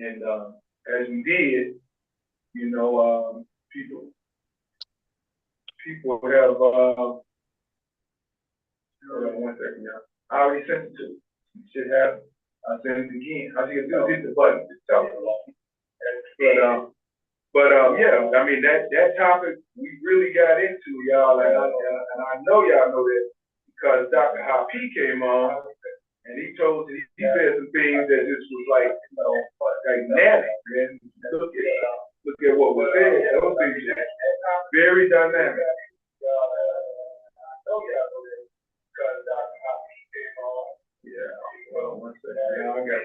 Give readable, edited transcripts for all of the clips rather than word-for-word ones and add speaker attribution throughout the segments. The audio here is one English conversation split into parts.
Speaker 1: And as we did, people have hold on 1 second, y'all. I already sent it to you. You should have. I sent it again. All you can do is hit the button to tell me. Yeah, I mean that topic we really got into, y'all, and I know y'all know that because Dr. Hapi came on and he said some things that just was like dynamic, man. Look at what was said. Those things very dynamic. Yeah, well, 1 second. Yeah, I got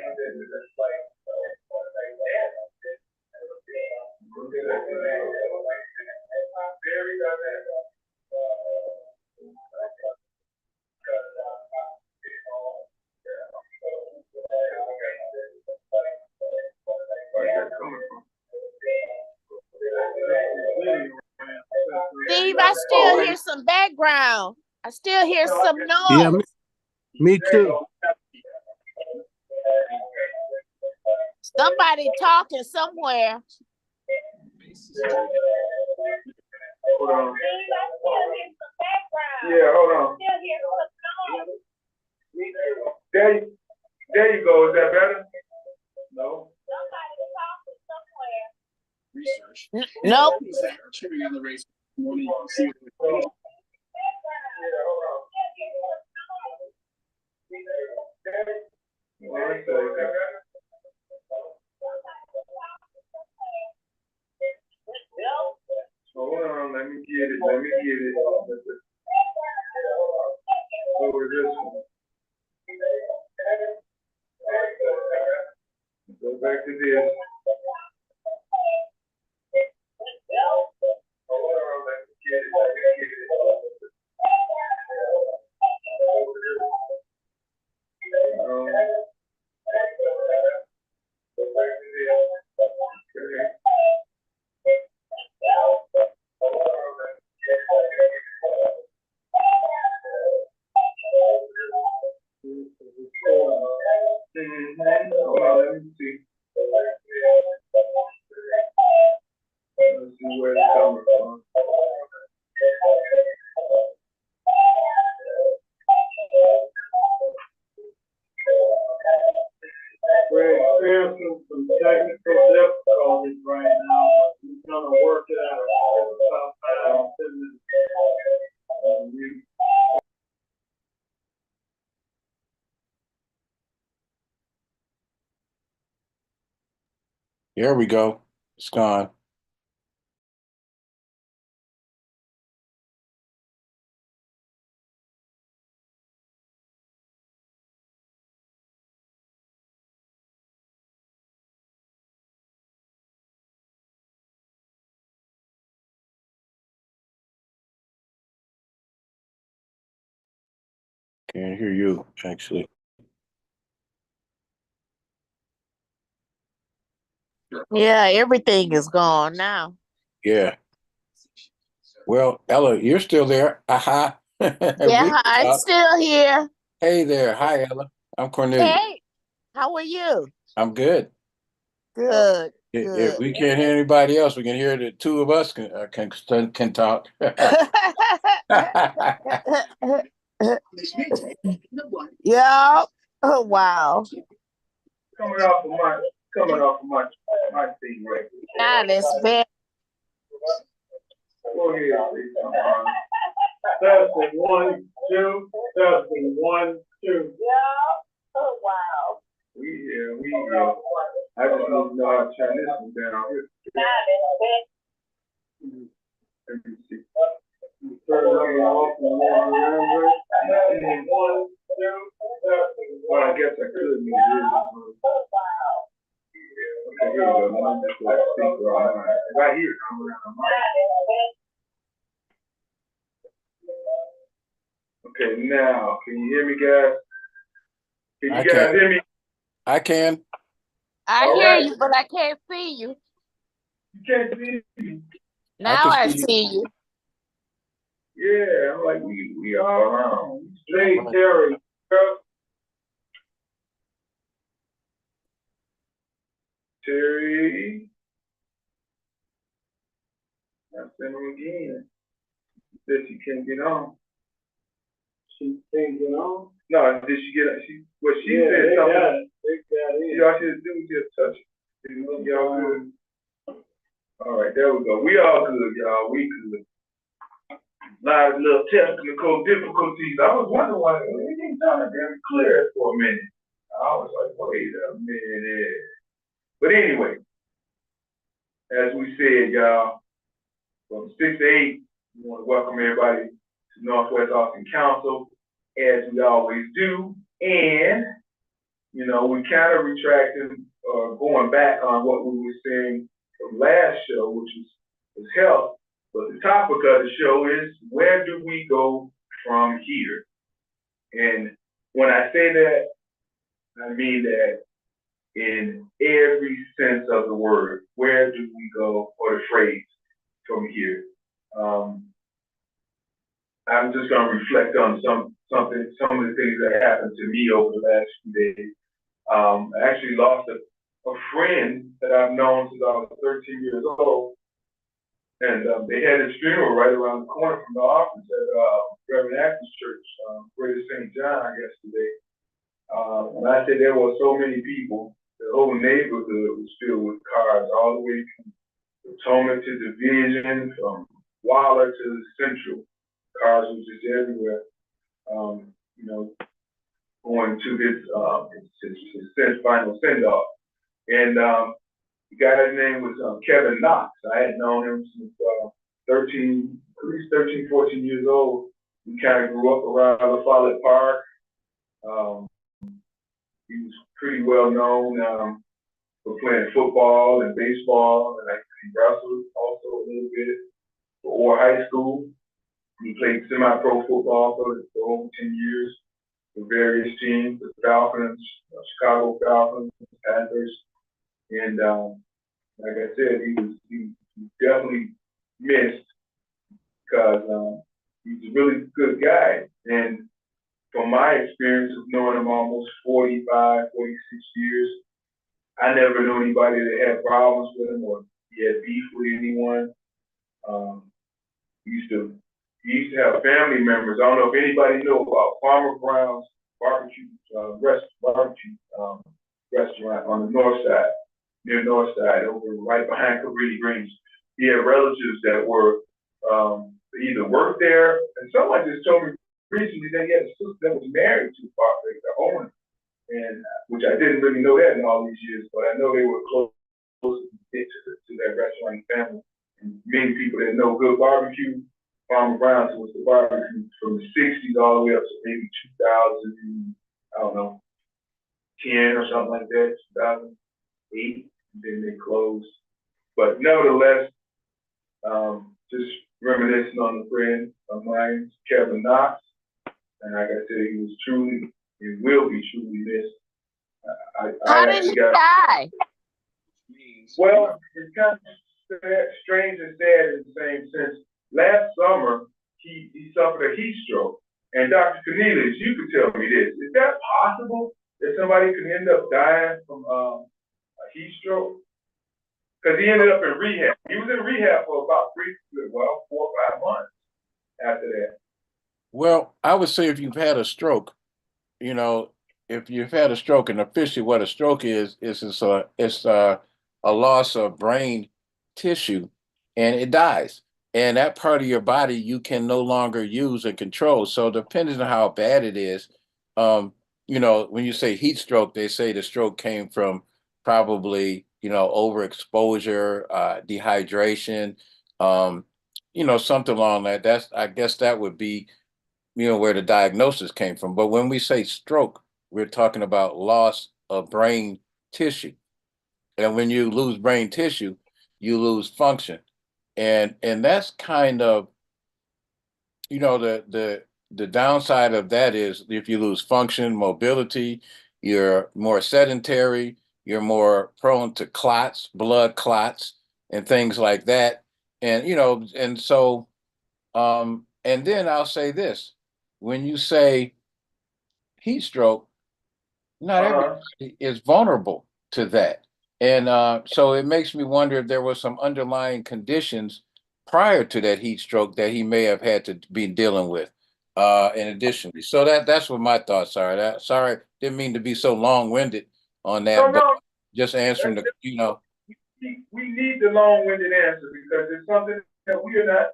Speaker 1: very dynamic.
Speaker 2: Steve, I still hear some background. I still hear some noise.
Speaker 3: Yeah, me too.
Speaker 2: Somebody talking somewhere.
Speaker 1: Hold on. Yeah, hold on. There you go. Is that better? No.
Speaker 4: Research.
Speaker 2: Nope.
Speaker 4: Cheering on the race.
Speaker 1: Hold on, let me get it. Over this one. Go back to this. Hold on, let me get it. Over this one. Go back to this. Okay. Hold on, let me see. Let's see where it's coming from. We're experiencing some technical difficulties right now. We're gonna work it out.
Speaker 3: There we go. It's gone. Can't hear you, actually.
Speaker 2: Yeah, everything is gone now.
Speaker 3: Yeah. Well, Ella, you're still there. Aha.
Speaker 2: Yeah, I'm still here.
Speaker 3: Hey there. Hi, Ella. I'm Cornelius.
Speaker 2: Hey, how are you?
Speaker 3: I'm good.
Speaker 2: Good.
Speaker 3: If we can't hear anybody else, we can hear the two of us can talk.
Speaker 2: Yeah. Oh, wow.
Speaker 1: Coming off of my thing right here.
Speaker 2: That is bad.
Speaker 1: Go ahead, please. Testing 1, 2. Testing 1, 2.
Speaker 2: Yeah. Oh, wow.
Speaker 1: We here. I just don't know how to turn this one down here. Let me see. Turn it off and on. 1, 2. Well, I guess I could move this. Okay, here we go. Let me just like speaker on mine. Right here, coming out of mine. Okay, now, can you hear me, guys? Can you guys hear me?
Speaker 3: I can.
Speaker 2: I hear you, but I can't see you.
Speaker 1: You can't see me.
Speaker 2: Now I see you.
Speaker 1: Yeah, I'm like, we all around. Hey, Terry, girl. Terry. I sent him again. Said she can't get on.
Speaker 5: She can't get on?
Speaker 1: No, did she get? She said something.
Speaker 5: They got in.
Speaker 1: Y'all should do is just touch it. Y'all good. All right, there we go. We all good, y'all. We good. Lot of little technical difficulties. I was wondering why it didn't sound very clear for a minute. I was like, wait a minute. But anyway, as we said, y'all, from 6 to 8, we want to welcome everybody to Northwest Austin Council, as we always do. And, you know, we kind of retracted, going back on what we were saying from last show, which was health. But the topic of the show is, where do we go from here? And when I say that, I mean that in every sense of the word. Where do we go, or the phrase, from here? I'm just going to reflect on some of the things that happened to me over the last few days. I actually lost a friend that I've known since I was 13 years old. And they had his funeral right around the corner from the office at Reverend Acton's church, Greater St. John, yesterday. When I say there were so many people, the whole neighborhood was filled with cars, all the way from Potomac to Division, from Waller to Central. Cars was just everywhere. You know, going to his final send-off. And the guy's name was Kevin Knox. I had known him since at least 13, 14 years old. We kind of grew up around La Follette Park. He was pretty well known for playing football and baseball, and he wrestled also a little bit for Orr High School. He played semi-pro football for over 10 years for various teams, the Falcons, Chicago Falcons, Panthers, and like I said, he was definitely missed because he's a really good guy. And from my experience of knowing him almost 45, 46 years, I never knew anybody that had problems with him or he had beef with anyone. He used to have family members. I don't know if anybody knew about Farmer Brown's barbecue restaurant on the north side, near North Side, over right behind Cabrini Greens. He had relatives that were either worked there, and someone just told me recently that he had a sister that was married to the owner, and which I didn't really know that in all these years, but I know they were close to that restaurant family. And many people that know good barbecue, Farmer Brown's was the barbecue from the 60s all the way up to maybe 2000, I don't know, 10 or something like that, 2008, and then they closed. But nevertheless, just reminiscing on the friend of mine, Kevin Knox, and like I said, he was truly, and will be truly missed.
Speaker 2: How did he die?
Speaker 1: Well, it's kind of strange and sad in the same sense. Last summer, he suffered a heat stroke. And Dr. Cornelius, you could tell me this. Is that possible that somebody could end up dying from a heat stroke? Because he ended up in rehab. He was in rehab for about 4 or 5 months after that.
Speaker 3: Well, I would say if you've had a stroke, you know, if you've had a stroke, and officially what a stroke is it's a loss of brain tissue, and it dies. And that part of your body you can no longer use and control. So depending on how bad it is, you know, when you say heat stroke, they say the stroke came from probably, you know, overexposure, dehydration, you know, something along that. I guess that would be, you know, where the diagnosis came from. But when we say stroke, we're talking about loss of brain tissue. And when you lose brain tissue, you lose function. And that's kind of, you know, the downside of that is if you lose function, mobility, you're more sedentary, you're more prone to clots, blood clots, and things like that. And, you know, and so, and then I'll say this, when you say heat stroke, not everybody is vulnerable to that. And so it makes me wonder if there was some underlying conditions prior to that heat stroke that he may have had to be dealing with. In addition, so that's what my thoughts are. Sorry, didn't mean to be so long-winded on
Speaker 1: No,
Speaker 3: that, but
Speaker 1: no,
Speaker 3: just answering the,
Speaker 1: we need the long-winded answer because it's something that we are not,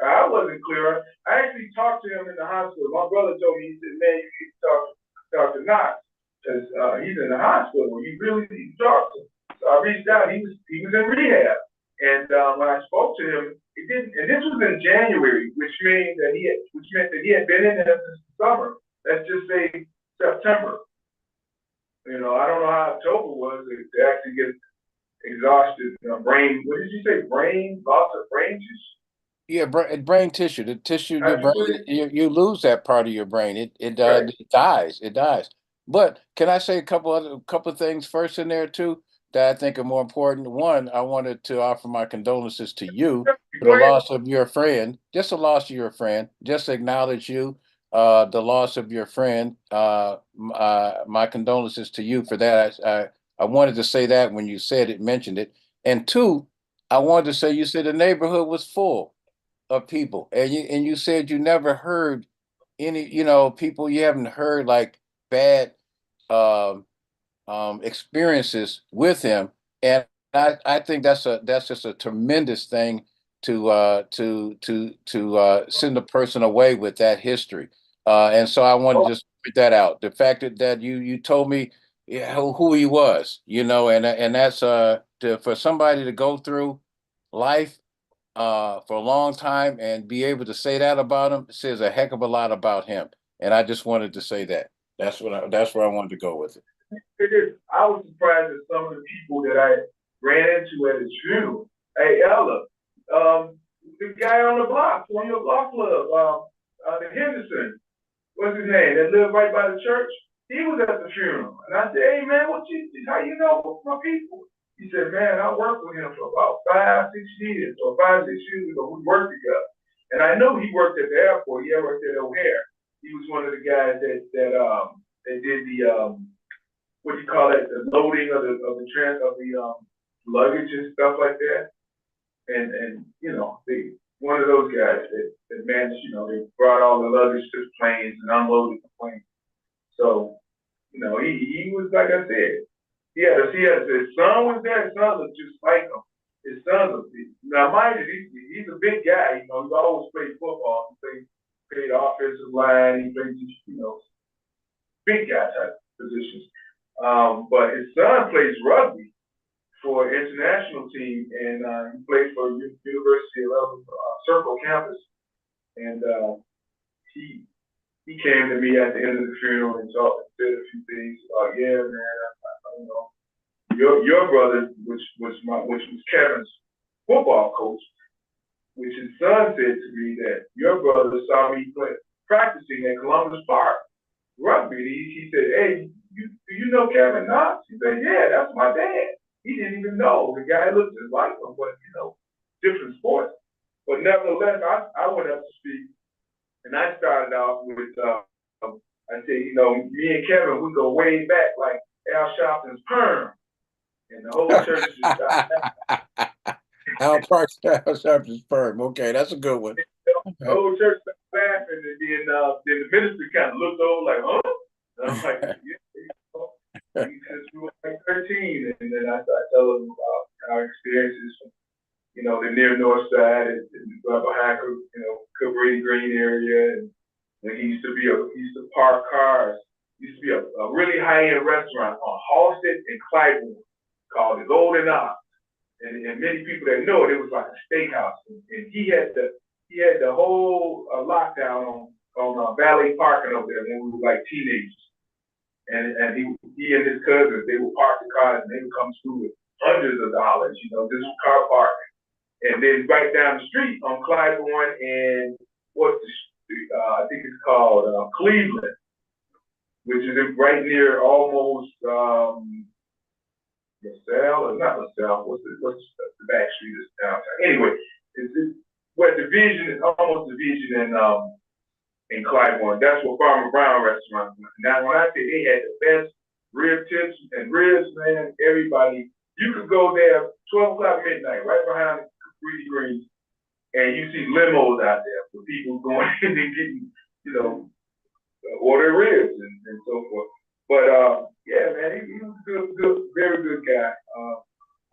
Speaker 1: I wasn't clear on. I actually talked to him in the hospital. My brother told me, he said, man, you need to talk to Dr. Knox because he's in the hospital. You really need to talk to him. So I reached out. He was in rehab. And when I spoke to him, it didn't, and this was in January, which meant that he had been in there since the summer. Let's just say September. You know, I don't know how October was to actually get exhausted, brain. What did you say? Loss of brain tissue.
Speaker 3: yeah, brain tissue, the tissue, your
Speaker 1: That's
Speaker 3: brain,
Speaker 1: what
Speaker 3: you lose that part of your brain.
Speaker 1: right.
Speaker 3: It dies. It dies. But can I say a couple of things first in there too that I think are more important? One, I wanted to offer my condolences to you for the
Speaker 1: Go ahead.
Speaker 3: loss of your friend, just the loss of your friend, just acknowledge you, the loss of your friend. My condolences to you for that. I wanted to say that when you said it, mentioned it. And two, I wanted to say you said the neighborhood was full of people, and you said you never heard any, people you haven't heard like bad um experiences with him, and I think that's just a tremendous thing to send a person away with that history. And so I wanted to
Speaker 1: Oh,
Speaker 3: just point that out. The fact that you told me, yeah, who he was, and that's for somebody to go through life for a long time and be able to say that about him says a heck of a lot about him. And I just wanted to say that. That's where I wanted to go with it.
Speaker 1: it is. I was surprised at some of the people that I ran into at his funeral. Hey, Ella, the guy on the block, on your block club, the Henderson, what's his name? That lived right by the church. He was at the funeral, and I said, "Hey, man, how you know my people?" He said, "Man, I worked with him for about 5, 6 years, or 5, 6 years ago. We worked together, and I know he worked at the airport. He worked at O'Hare. He was one of the guys that did the what do you call it, the loading of the luggage and stuff like that. And they one of those guys that managed, they brought all the luggage to the planes and unloaded the planes. So, he was like I said, his son was there. His son looked just like him. His son looked, now mind you, he's a big guy. He's always played football. He played offensive line. He played, big guy type positions. But his son plays rugby for an international team, and he plays for University of Circle campus. And he came to me at the end of the funeral and said a few things about, yeah, man, I know your brother, which was Kevin's football coach, which his son said to me that your brother saw me practicing at Columbus Park rugby. He said, "Hey, do you know Kevin Knox?" He said, "Yeah, that's my dad." He didn't even know the guy looked just like him, but different sports. But nevertheless, I went up to speak, and I started off with I said, me and Kevin, we go way back like Al Sharpton's perm, and the whole church just got
Speaker 3: Al Parks, Al Sharpton's firm. Okay, that's a good one.
Speaker 1: the whole church started laughing, and then the minister kind of looked over like, huh? And I'm like, yeah, since we were like 13, and then I started telling them about our experiences from, the near north side and right behind, Cabrini Green area, and when he used to park cars. Used to be a really high-end restaurant on Halsted and Clybourne called the Golden Ox. And many people that know it was like a steakhouse. And he had the whole lockdown on valet parking over there when we were like teenagers. And he and his cousins, they would park the cars and they would come through with hundreds of dollars, just car parking. And then right down the street on Clybourne and I think it's called Cleveland, which is right near almost LaSalle or not LaSalle. What's the back street is downtown? Anyway, it's where Division is almost Division in Clybourne. That's what Farmer Brown restaurant was. Now when I say they had the best rib tips and ribs, man, everybody you could go there 12 o'clock midnight, right behind the Greedy Greens, and you see limos out there for people going in and getting, you know, order ribs and so forth. But yeah, man, he was a good, very good guy.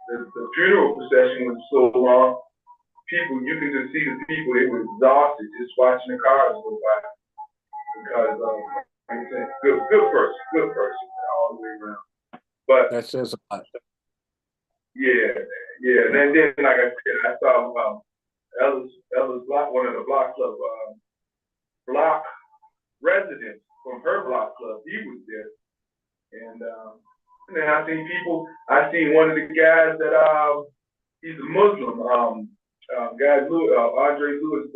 Speaker 1: The funeral procession was so long. People, you could just see the people, they were exhausted just watching the cars go by. Because, like I said, good person, all the way around. But
Speaker 3: That says a lot.
Speaker 1: yeah, and then like I said, I saw Ella's block, one of the block club block residents from her block club. He was there, and then I seen one of the guys that he's a Muslim. Guy Andre Lewis.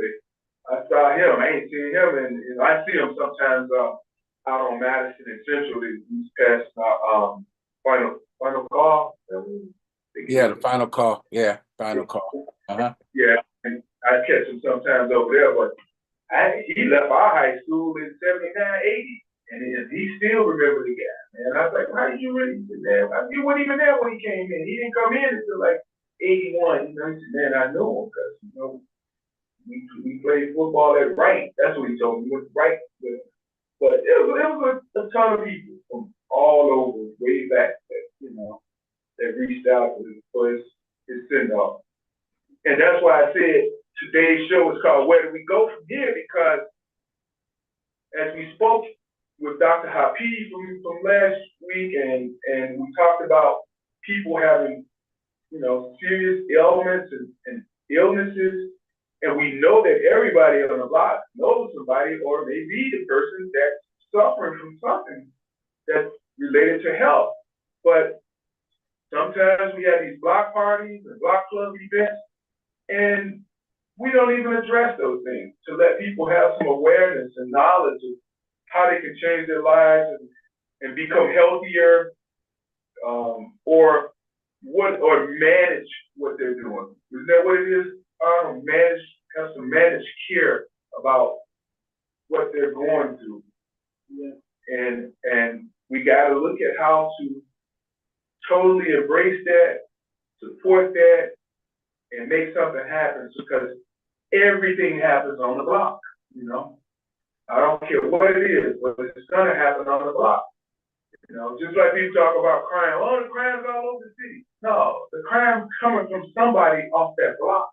Speaker 1: I saw him. I ain't seen him, and I see him sometimes out on Madison and Central. He's past final call.
Speaker 3: Yeah, the final call. Yeah, final call.
Speaker 1: Yeah, and I catch him sometimes over there, but he left our high school in 79, 80, and he still remember the guy. And I was like, how did you really, man? You weren't even there when he came in. He didn't come in until like 81. You know, he said, man, I know him because, you know, we played football at Wright. That's what he told me. He went to Wright. But it was a ton of people from all over, way back, that, you know, that reached out for his send-off. And that's why I said today's show is called Where Do We Go From Here? Because as we spoke with Dr. Hapi from last week, and we talked about people having, you know, serious ailments and illnesses, and we know that everybody on the block knows somebody or maybe the person that's suffering from something that's related to health. But sometimes we have these block parties and block club events, and we don't even address those things to let people have some awareness and knowledge of how they can change their lives and become healthier, or manage what they're doing. Isn't that what it is? Have some managed care about what they're going through. Yeah. And we got to look at how to totally embrace that, support that, and make something happen, because everything happens on the block, you know? I don't care what it is, but it's gonna happen on the block. You know, just like people talk about crime, oh, the crime's all over the city. No, the crime's coming from somebody off that block.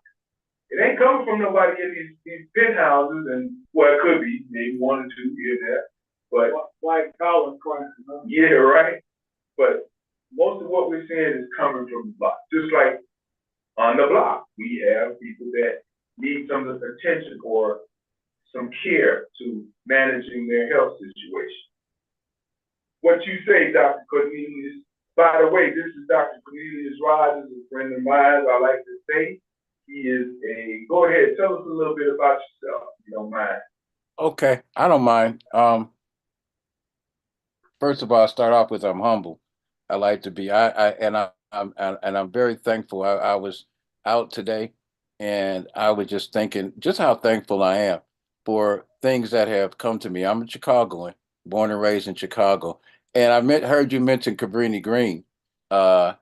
Speaker 1: It ain't coming from nobody in these penthouses, and well, it could be maybe one or two here there, but
Speaker 5: white collar crime. Huh?
Speaker 1: Yeah, right. But most of what we're seeing is coming from the block. Just like on the block, we have people that need some attention or some care to managing their health situation. What you say, Dr. Cornelius? By the way, this is Dr. Cornelius Rogers, a friend of mine. I like to say he is go ahead, tell us a little bit about yourself, if you don't mind.
Speaker 3: Okay, I don't mind. First of all, I start off with I'm humble. I like to be. I'm very thankful. I was out today, and I was just thinking just how thankful I am for things that have come to me. I'm a Chicagoan, born and raised in Chicago, and heard you mention Cabrini Green a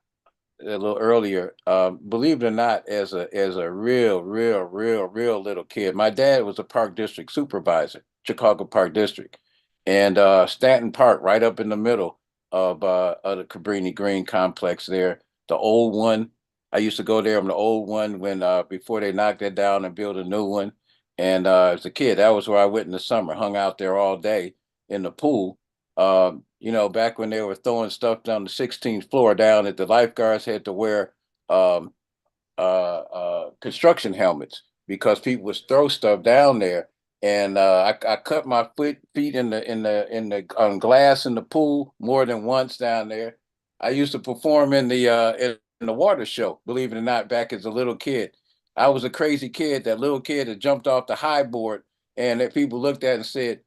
Speaker 3: little earlier. Believe it or not, as a real little kid, my dad was a park district supervisor, Chicago Park District, and Stanton Park, right up in the middle of the Cabrini Green complex there, the old one. I used to go there on the old one when before they knocked it down and built a new one. And as a kid, that was where I went in the summer, hung out there all day in the pool. You know, back when they were throwing stuff down the 16th floor down, that the lifeguards had to wear construction helmets because people would throw stuff down there. And I cut my feet in the on glass in the pool more than once down there. I used to perform in the water show, believe it or not, back as a little kid. I was a crazy kid, that little kid that jumped off the high board, and that people looked at and said,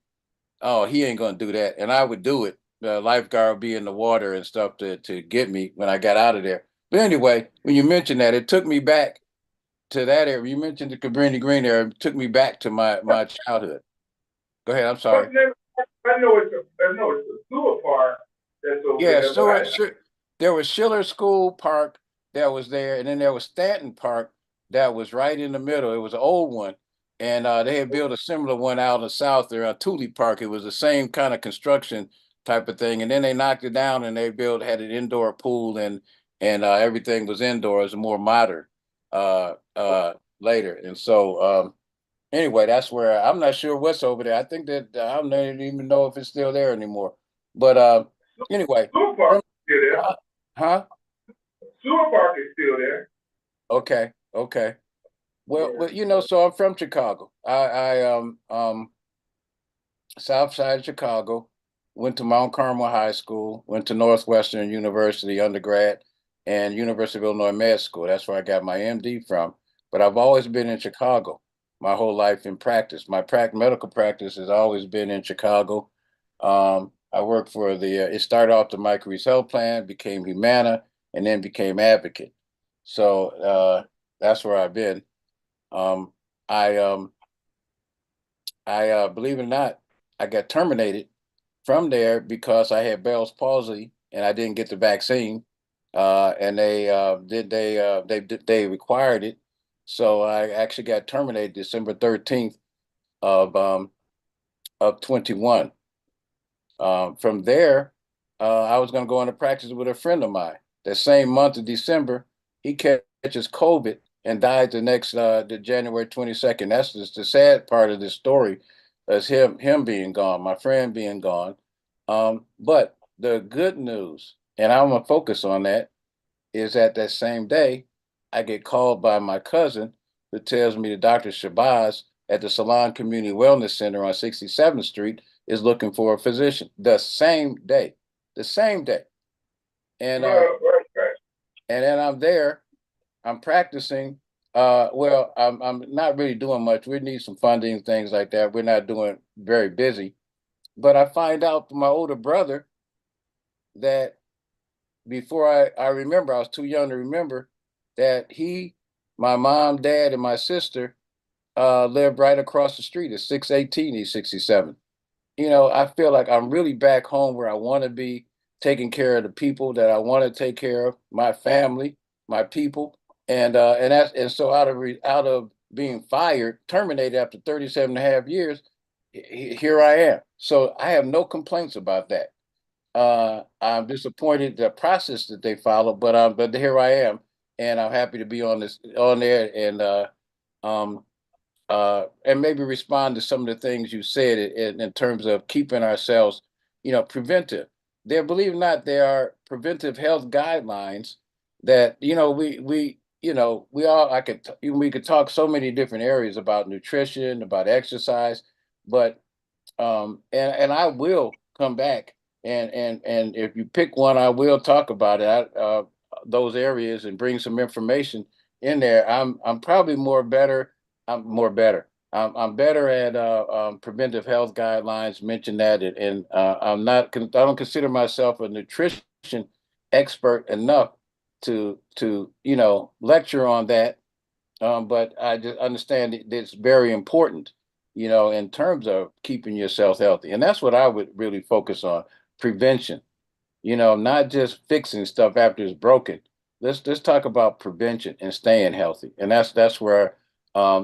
Speaker 3: "Oh, he ain't gonna do that," and I would do it. The lifeguard would be in the water and stuff to get me when I got out of there. But anyway, when you mentioned that, it took me back to that area. You mentioned the Cabrini Green area. It took me back to my childhood. Go ahead. I'm sorry.
Speaker 1: I know it's a sewer park that's over
Speaker 3: Yeah,
Speaker 1: there.
Speaker 3: so there was Schiller School Park, that was there, and then there was Stanton Park that was right in the middle. It was an old one, and they had built a similar one out in the south there on Thule Park. It was the same kind of construction type of thing, and then they knocked it down and they built had an indoor pool and everything was indoors, more modern later. And so anyway, that's where I'm not sure what's over there. I think that I don't even know if it's still there anymore. But anyway,
Speaker 1: Sewer Park is still there.
Speaker 3: huh?
Speaker 1: Sewer Park is still there.
Speaker 3: Okay, okay. Well,
Speaker 1: Yeah.
Speaker 3: well, so I'm from Chicago. I South Side of Chicago, went to Mount Carmel High School, went to Northwestern University undergrad, and University of Illinois Med School. That's where I got my MD from. But I've always been in Chicago my whole life in practice. My medical practice has always been in Chicago. I worked for it started off the Mike Reese Health Plan, became Humana, and then became Advocate. So that's where I've been. Um, I believe it or not, I got terminated from there because I had Bell's palsy and I didn't get the vaccine. And they required it. So I actually got terminated December 13th of 21. From there, I was going to go into practice with a friend of mine. The same month of December, he catches COVID and died the January 22nd. That's just the sad part of this story, is him being gone, my friend being gone. But the good news, and I'm gonna focus on that, is that same day, I get called by my cousin who tells me that Dr. Shabazz at the Salon Community Wellness Center on 67th Street is looking for a physician. The same day, and
Speaker 1: Right.
Speaker 3: and then I'm there. I'm practicing. Well, I'm not really doing much. We need some funding, things like that. We're not doing very busy. But I find out from my older brother that before I remember, I was too young to remember that my mom, dad, and my sister lived right across the street at 618 East 67. I feel like I'm really back home where I want to be, taking care of the people that I want to take care of, my family, my people, and so out of being fired, terminated after 37 and a half years, here I am. So I have no complaints about that. I'm disappointed the process that they followed, but here I am, and I'm happy to be on there um and maybe respond to some of the things you said in terms of keeping ourselves, preventive. Believe it or not, there are preventive health guidelines that we all we could talk so many different areas about nutrition, about exercise, but and I will come back and if you pick one, I will talk about those areas and bring some information in there. I'm probably more better. I'm more better. I'm better at preventive health guidelines. Mention that, and I'm not. I don't consider myself a nutrition expert enough to lecture on that. But I just understand it's very important, in terms of keeping yourself healthy. And that's what I would really focus on: prevention, not just fixing stuff after it's broken. Let's talk about prevention and staying healthy. And that's where I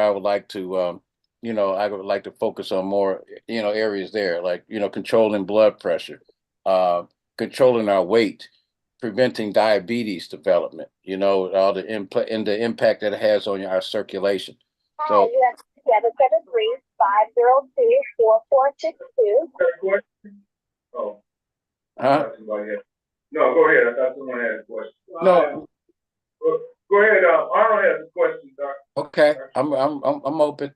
Speaker 3: would like to I would like to focus on more, areas there, like, controlling blood pressure, uh, controlling our weight, preventing diabetes development, all the impact that it has on our circulation.
Speaker 6: Hi,
Speaker 3: So,
Speaker 6: you have 773-502-4462.
Speaker 1: Got a question? Oh, I
Speaker 3: huh?
Speaker 1: thought somebody had. No, go ahead. I thought someone had a question.
Speaker 3: No,
Speaker 1: Go ahead. Arnold has a question, Doc.
Speaker 3: okay. I'm open.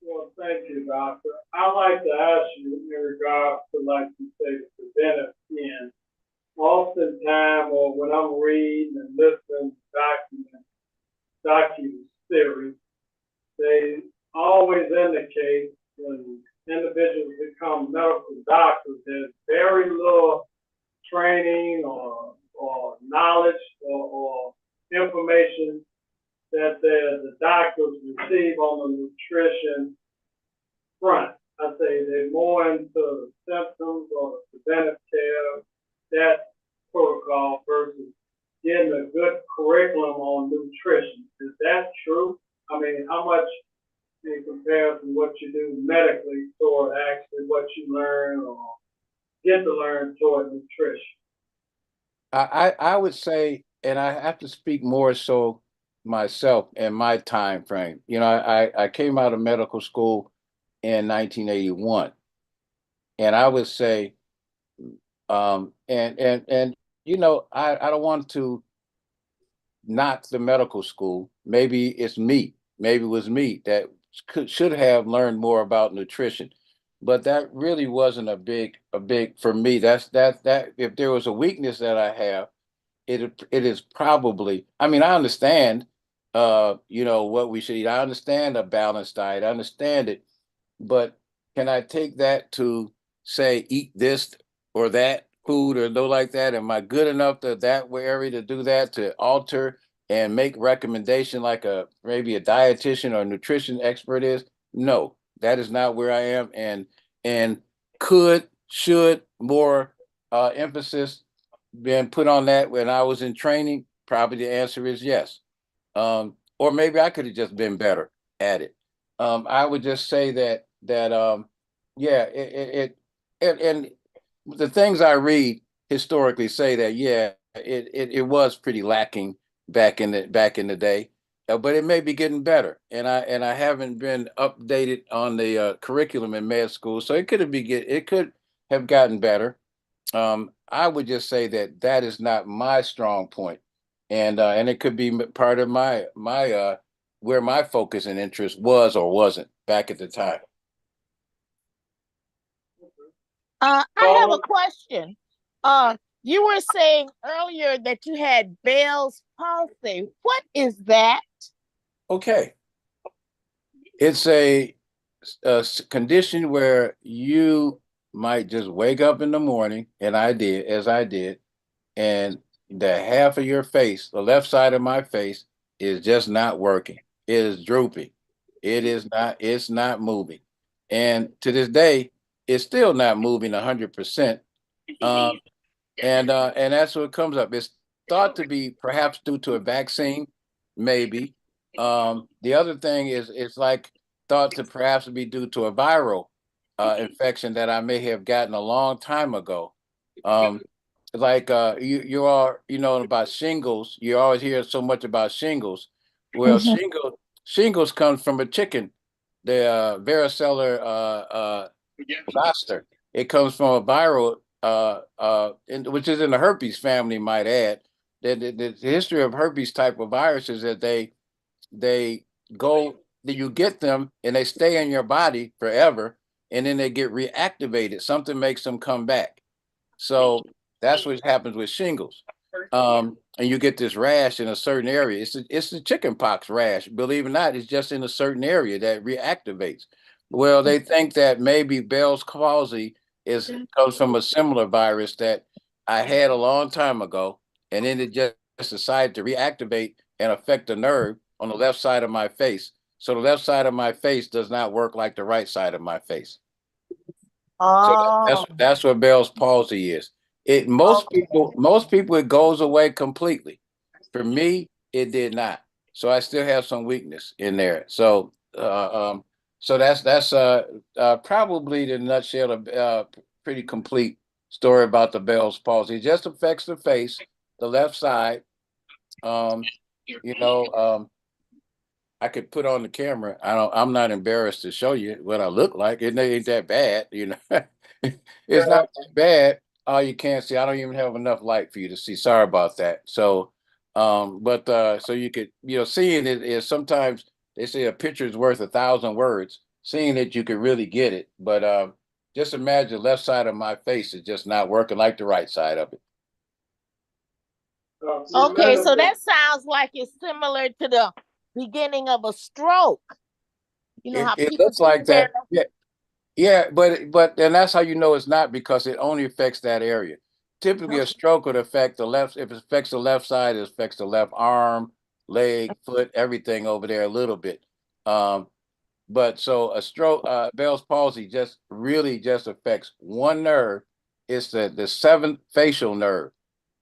Speaker 5: Well, thank you, Doctor. I'd like to ask you in regards to, like you say, the preventive end. Oftentimes, or when I'm reading and listening to docu-series, they always indicate when individuals become medical doctors, there's very little training or knowledge or information that the doctors receive on the nutrition front. I say they're more into the symptoms or the preventive care, that protocol versus getting a good curriculum on nutrition. Is that true? I mean, how much in comparison to what you do medically toward actually what you learn or get to learn toward nutrition?
Speaker 3: I would say, and I have to speak more so myself and my time frame. You know, I came out of medical school in 1981, and I would say, and you know, I don't want to knock the medical school. Maybe it's me. Maybe it was me that should have learned more about nutrition. But that really wasn't a big for me. That if there was a weakness that I have, it is probably, I mean, I understand you know, what we should eat. I understand a balanced diet. I understand it, but can I take that to say eat this or that food or no like that? Am I good enough to that area to do that, to alter and make recommendation like a maybe a dietitian or a nutrition expert is? No, that is not where I am. And could should more emphasis been put on that when I was in training? Probably the answer is yes. Or maybe I could have just been better at it. I would just say that yeah, and the things I read historically say that yeah, it was pretty lacking back in the day, but it may be getting better. And I haven't been updated on the curriculum in med school, so it could have gotten better. I would just say that that is not my strong point, and it could be part of my where my focus and interest was or wasn't back at the time.
Speaker 2: I have a question. You were saying earlier that you had Bell's palsy. What is that?
Speaker 3: Okay, it's a condition where you might just wake up in the morning, and I did, and the half of your face, the left side of my face, is just not working. It is drooping. It's not moving. And to this day, it's still not moving 100%. Um, and that's what comes up. It's thought to be perhaps due to a vaccine, maybe. The other thing is it's like thought to perhaps be due to a viral infection that I may have gotten a long time ago. Um, like you are, you know, about shingles. You always hear so much about shingles. Well,
Speaker 2: Mhm.
Speaker 3: shingles comes from a chicken, the varicella zoster. It comes from a viral, which is in the herpes family, might add. The history of herpes type of viruses that they go, that you get them and they stay in your body forever, and then they get reactivated. Something makes them come back. So that's what happens with shingles. And you get this rash in a certain area. It's the chicken pox rash. Believe it or not, it's just in a certain area that reactivates. Well, they think that maybe Bell's palsy is comes from a similar virus that I had a long time ago, and then it just decided to reactivate and affect the nerve on the left side of my face. So the left side of my face does not work like the right side of my face. So
Speaker 2: Oh,
Speaker 3: that's what Bell's palsy is. It
Speaker 2: okay.
Speaker 3: most people it goes away completely. For me, it did not. So I still have some weakness in there. So that's probably the nutshell of pretty complete story about the Bell's palsy. It just affects the face, the left side. Um, you know, I could put on the camera. I'm not embarrassed to show you what I look like. It ain't that bad, you know. It's not that bad. Oh, you can't see. I don't even have enough light for you to see. Sorry about that. So, but so you could, you know, seeing it is sometimes they say a picture is worth 1,000 words. Seeing it, you could really get it. But just imagine the left side of my face is just not working like the right side of it.
Speaker 2: Okay, so that sounds like it's similar to the beginning of a stroke. You know how
Speaker 3: It
Speaker 2: people
Speaker 3: looks like
Speaker 2: think they're
Speaker 3: that. Yeah, yeah, but and that's how you know it's not, because it only affects that area. Typically, a stroke would affect the left. If it affects the left side, it affects the left arm, leg, foot, everything over there a little bit. Um, but so a stroke, Bell's palsy just really just affects one nerve. It's the seventh facial nerve.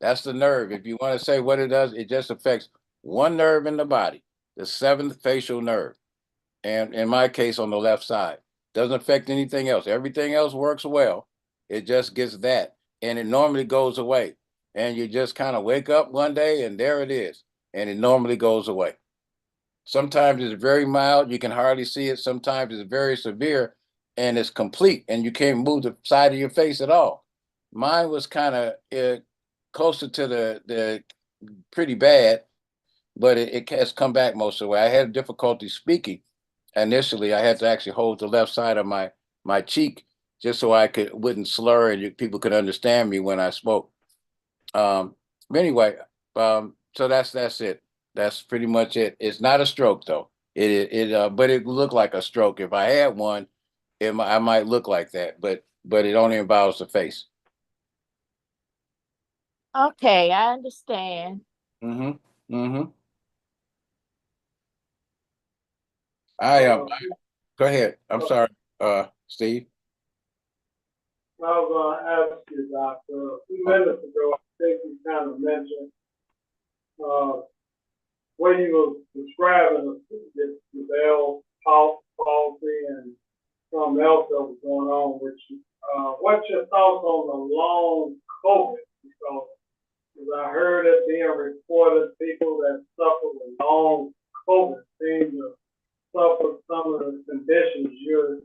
Speaker 3: That's the nerve. If you want to say what it does, it just affects one nerve in the body, the seventh facial nerve. And in my case, on the left side, doesn't affect anything else. Everything else works well. It just gets that. And it normally goes away. And you just kind of wake up one day and there it is. And it normally goes away. Sometimes it's very mild, you can hardly see it. Sometimes it's very severe and it's complete and you can't move the side of your face at all. Mine was kind of closer to the pretty bad, but it has come back most of the way. I had difficulty speaking initially. I had to actually hold the left side of my cheek just so I wouldn't slur and people could understand me when I spoke. But anyway, so that's it. That's pretty much it. It's not a stroke though. But it looked like a stroke. If I had one, I might look like that. But it only involves the face.
Speaker 2: Okay, I understand.
Speaker 3: Mm-hmm. Mm-hmm.
Speaker 5: Uh,
Speaker 3: Go ahead. I'm sorry, Steve.
Speaker 5: I was gonna ask you, Doctor, a few minutes ago, I think you kind of mentioned, when you were describing the Bell palsy and something else that was going on with you. What's your thoughts on the long COVID? Because as I heard it being reported, people that suffer with long COVID seem to suffer some of the conditions you're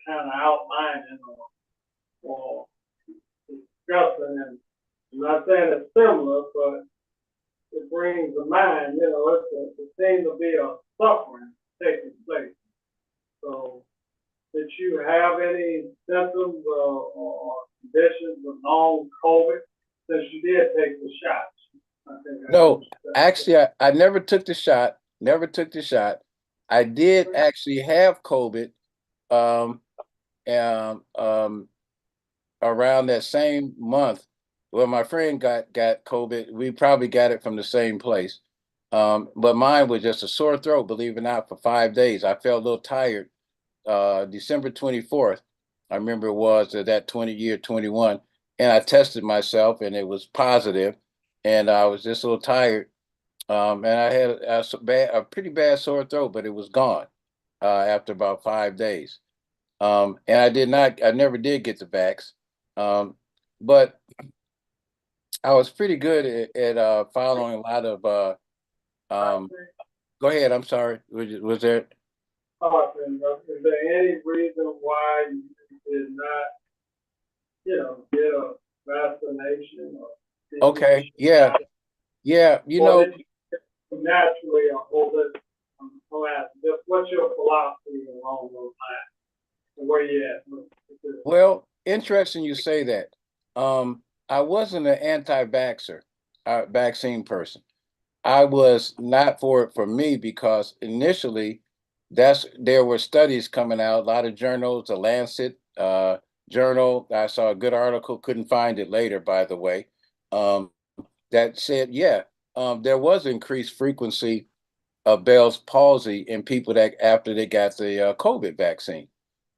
Speaker 5: kind of outlining or discussing. And I'm not saying it's similar, but it brings to mind, it seems to be a suffering taking place. So, did you have any symptoms or conditions with long COVID since you did take the shots?
Speaker 3: No, actually, I never took the shot. Never took the shot. I did actually have COVID um, around that same month. Well, my friend got COVID. We probably got it from the same place. But mine was just a sore throat, believe it or not, for 5 days. I felt a little tired. December 24th, I remember it was that 21, and I tested myself and it was positive, and I was just a little tired. And I had a pretty bad sore throat, but it was gone after about 5 days. And I never did get the vax. But I was pretty good at following a lot of go ahead, I'm sorry. Was there
Speaker 5: Is there any reason why you did not, get a vaccination or
Speaker 3: okay, yeah,
Speaker 5: or did you naturally or holistic? Just what's your philosophy along those lines? And where you at?
Speaker 3: well, interesting you say that. I wasn't an anti-vaxxer, vaccine person. I was not for it for me because initially there were studies coming out, a lot of journals, the Lancet journal. I saw a good article, couldn't find it later, by the way, that said, yeah, there was increased frequency of Bell's palsy in people that after they got the COVID vaccine.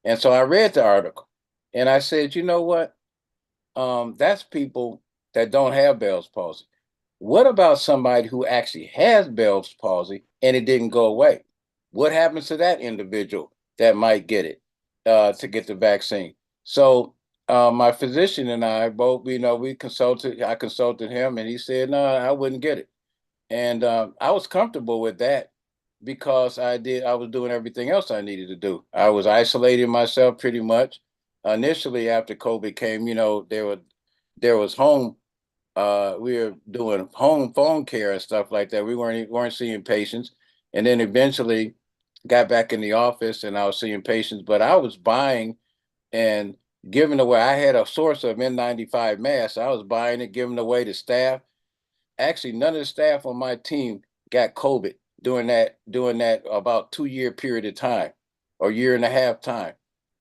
Speaker 3: And so I read the article and I said, you know what? That's people that don't have Bell's palsy. What about somebody who actually has Bell's palsy and it didn't go away? What happens to that individual that might get it to get the vaccine? So my physician and I both, we consulted. I consulted him, and he said, "No, I wouldn't get it." And I was comfortable with that because I was doing everything else I needed to do. I was isolating myself pretty much. Initially, after COVID came, there was home. We were doing home phone care and stuff like that. We weren't seeing patients, and then eventually got back in the office and I was seeing patients. But I was buying and giving away. I had a source of N95 masks. I was buying it, giving away to staff. Actually, none of the staff on my team got COVID during that about 2 year period of time, or year and a half time.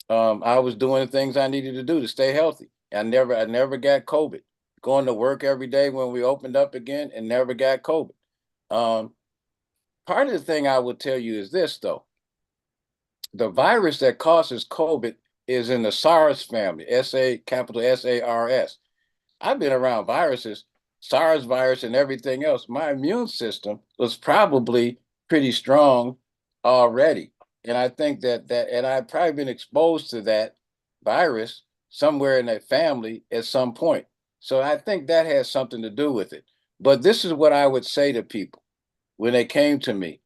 Speaker 3: I was doing the things I needed to do to stay healthy. I never got COVID. Going to work every day when we opened up again and never got COVID. Um, Part of the thing I will tell you is this though. The virus that causes COVID is in the SARS family, capital SARS. I've been around viruses SARS virus and everything else, my immune system was probably pretty strong already. And I think and I've probably been exposed to that virus somewhere in that family at some point. So I think that has something to do with it. But this is what I would say to people when they came to me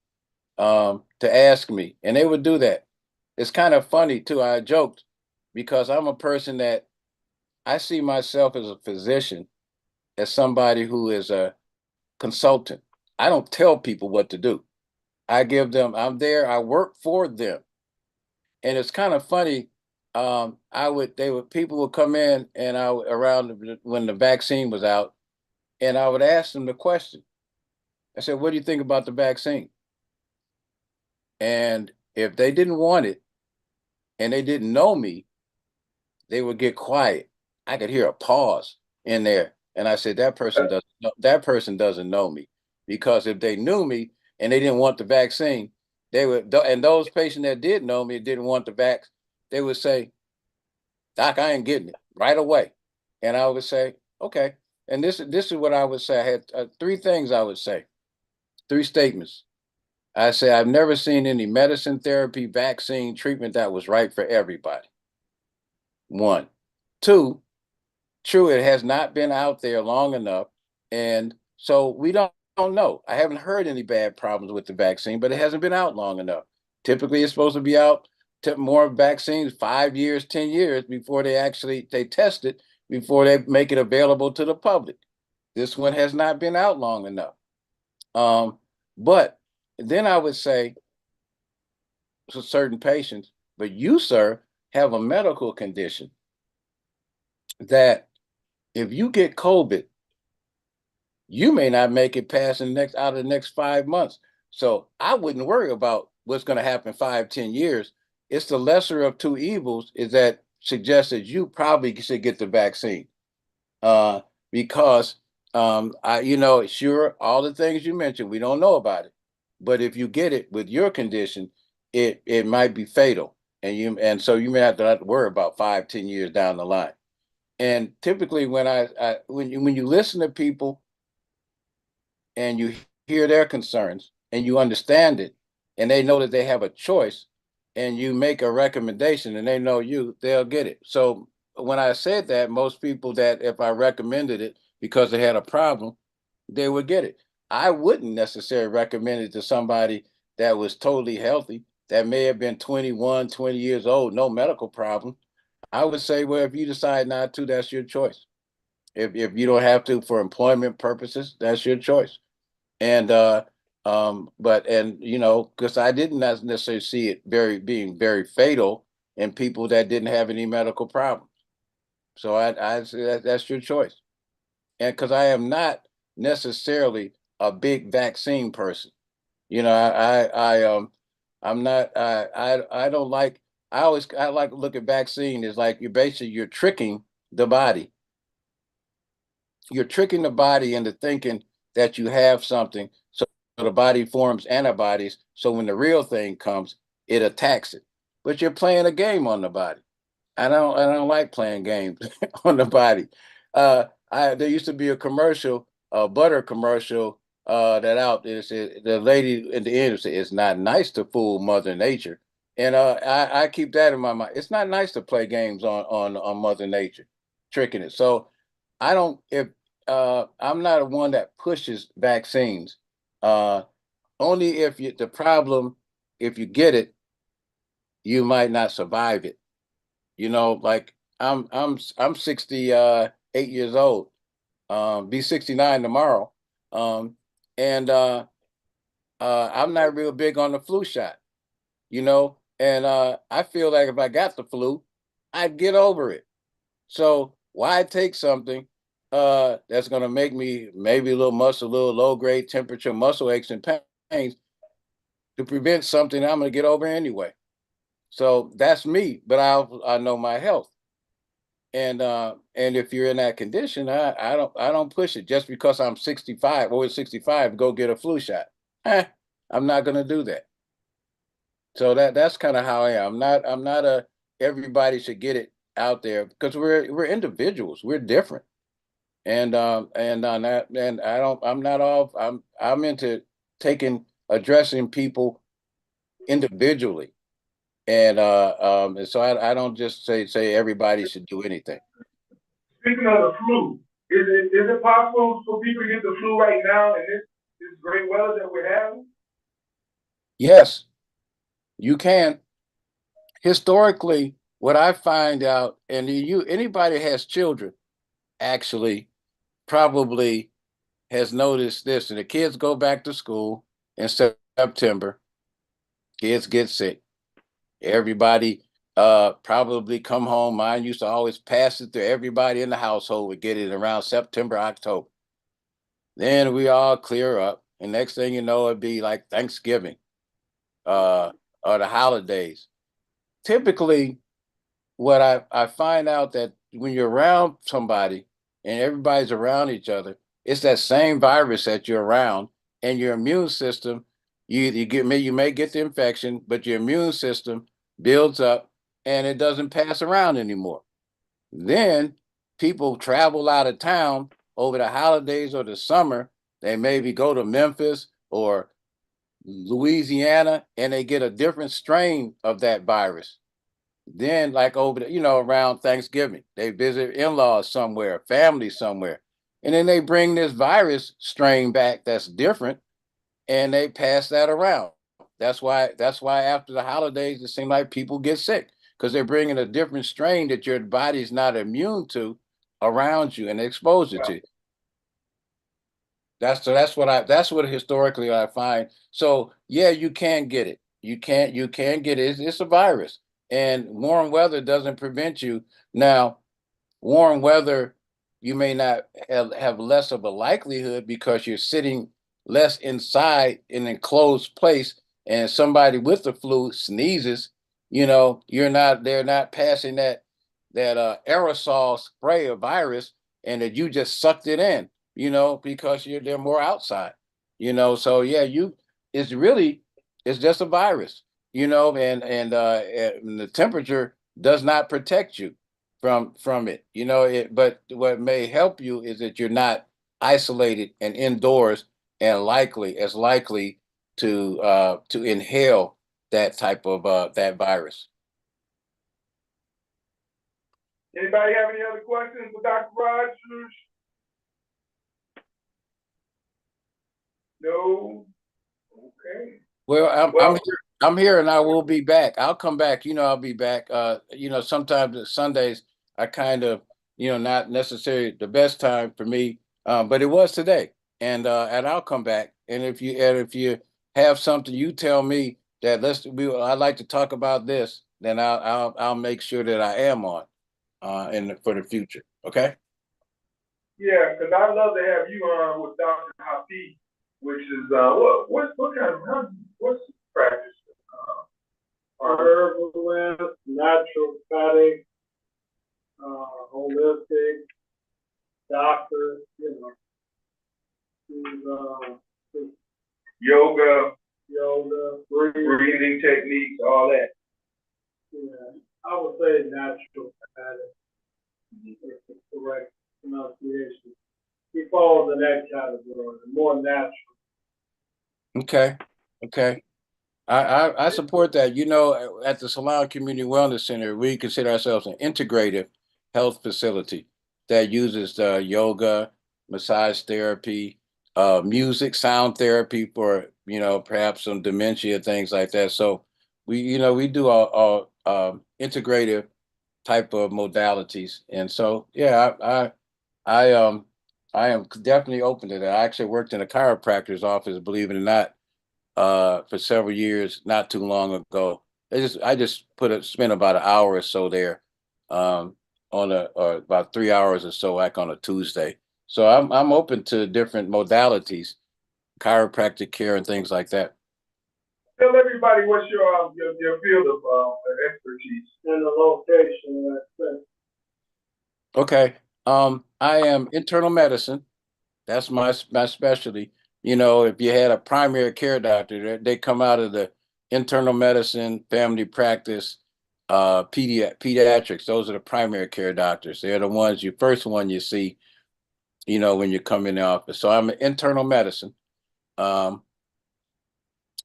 Speaker 3: to ask me, and they would do that. It's kind of funny too. I joked because I'm a person that I see myself as a physician, as somebody who is a consultant. I don't tell people what to do. I give them, I'm there, I work for them. And it's kind of funny. People would come in and when the vaccine was out, and I would ask them the question. I said, what do you think about the vaccine? And if they didn't want it and they didn't know me, they would get quiet. I could hear a pause in there. And I said, that person doesn't know me. Because if they knew me and they didn't want the vaccine, they would, and those patients that did know me didn't want the vax, they would say, Doc, I ain't getting it right away. And I would say, okay. And this is what I would say. I had three things I would say, three statements. I say, I've never seen any medicine, therapy, vaccine, treatment that was right for everybody. One. Two, true, it has not been out there long enough. And so we don't know. I haven't heard any bad problems with the vaccine, but it hasn't been out long enough. Typically, it's supposed to be out to more vaccines 5 years, 10 years before they test it, before they make it available to the public. This one has not been out long enough. But then I would say to certain patients, but you, sir, have a medical condition that if you get COVID, you may not make it past out of the next 5 months. So I wouldn't worry about what's going to happen 5, 10 years. It's the lesser of two evils is that suggests that you probably should get the vaccine. Because sure, all the things you mentioned, we don't know about it. But if you get it with your condition, it might be fatal. And so you may have to worry about 5, 10 years down the line. And typically when you listen to people and you hear their concerns and you understand it and they know that they have a choice and you make a recommendation and they know they'll get it. So when I said that, most people that if I recommended it because they had a problem, they would get it. I wouldn't necessarily recommend it to somebody that was totally healthy, that may have been 21, 20 years old, no medical problem. I would say, well, if you decide not to, that's your choice. If you don't have to for employment purposes, that's your choice. And because I didn't necessarily see it being very fatal in people that didn't have any medical problems. So I say that's your choice. And because I am not necessarily a big vaccine person. I'm not I don't like I like to look at vaccine as like you're tricking the body. You're tricking the body into thinking that you have something. So the body forms antibodies. So when the real thing comes, it attacks it. But you're playing a game on the body. I don't like playing games on the body. There used to be a commercial, a butter commercial, the lady at the end said it's not nice to fool Mother Nature. And I keep that in my mind. It's not nice to play games on Mother Nature, tricking it. So I don't if I'm not one that pushes vaccines. Uh, only the problem, if you get it, you might not survive it. Like I'm 68 years old. Be 69 tomorrow. And I'm not real big on the flu shot, and I feel like if I got the flu, I'd get over it. So why take something that's gonna make me maybe a little low grade temperature, muscle aches and pains to prevent something I'm gonna get over anyway. So that's me, but I know my health. And if you're in that condition, I don't push it just because I'm 65 or 65, go get a flu shot. I'm not gonna do that. So that's kind of how I am. I'm not a everybody should get it out there because we're individuals. We're different. And on that, and I'm not off. I'm into addressing people individually. And so I don't just say everybody should do anything.
Speaker 1: Speaking of the flu, is it possible for people to get the flu right now in this great weather that we're having?
Speaker 3: Yes, you can. Historically, what I find out, and anybody that has children actually probably has noticed this, and the kids go back to school in September, kids get sick. Everybody probably come home. Mine used to always pass it to everybody in the household would get it around September, October. Then we all clear up. And next thing you know, it'd be like Thanksgiving or the holidays. Typically, what I find out that when you're around somebody and everybody's around each other, it's that same virus that you're around, and your immune system, you may get the infection, but your immune system builds up and it doesn't pass around anymore. Then people travel out of town over the holidays or the summer. They maybe go to Memphis or Louisiana and they get a different strain of that virus. Then, like around Thanksgiving, they visit in-laws somewhere, family somewhere, and then they bring this virus strain back that's different, and they pass that around. That's why after the holidays, it seems like people get sick because they're bringing a different strain that your body's not immune to around you and expose it to. That's what historically I find. So yeah, you can get it. You can get it. It's a virus. And warm weather doesn't prevent you. Now, warm weather, you may not have less of a likelihood because you're sitting less inside in an enclosed place, and somebody with the flu sneezes, they're not passing that aerosol spray of virus, and that you just sucked it in, because they're more outside, so yeah, it's just a virus, and the temperature does not protect you from it, but what may help you is that you're not isolated and indoors and likely to inhale that type of that virus.
Speaker 1: Anybody have any other questions for Dr. Rogers? No? Okay.
Speaker 3: Well, I'm here and I will be back. I'll come back. I'll be back. Sometimes Sundays I kind of, not necessarily the best time for me, but it was today, and I'll come back. And if you have something, you tell me that I'd like to talk about this, then I'll make sure that I am on, for the future. Okay.
Speaker 1: Yeah, because I'd love to have you on with Dr. Hafiz, which is what kind of what's his practice?
Speaker 5: Herbalist, naturopathic, holistic, doctor, he's
Speaker 1: Yoga,
Speaker 5: breathing.
Speaker 1: techniques, all that.
Speaker 5: Yeah, I would say naturopathic. Is the correct pronunciation. He falls in that category, more natural.
Speaker 3: Okay. I support that. At the Salon Community Wellness Center, we consider ourselves an integrative health facility that uses yoga, massage therapy, music, sound therapy for, perhaps some dementia, things like that. So we do all integrative type of modalities. And so, yeah, I am definitely open to that. I actually worked in a chiropractor's office, believe it or not, for several years, not too long ago. I just spent about an hour or so there, or about 3 hours or so, like on a Tuesday. So I'm open to different modalities, chiropractic care and things like that.
Speaker 1: Tell everybody what's your field of expertise
Speaker 5: And the location.
Speaker 3: Okay. I am internal medicine. That's my specialty. If you had a primary care doctor, they come out of the internal medicine, family practice, pediatrics. Those are the primary care doctors. They're the first one you see. you know, when you come in the office. So I'm an internal medicine. Um,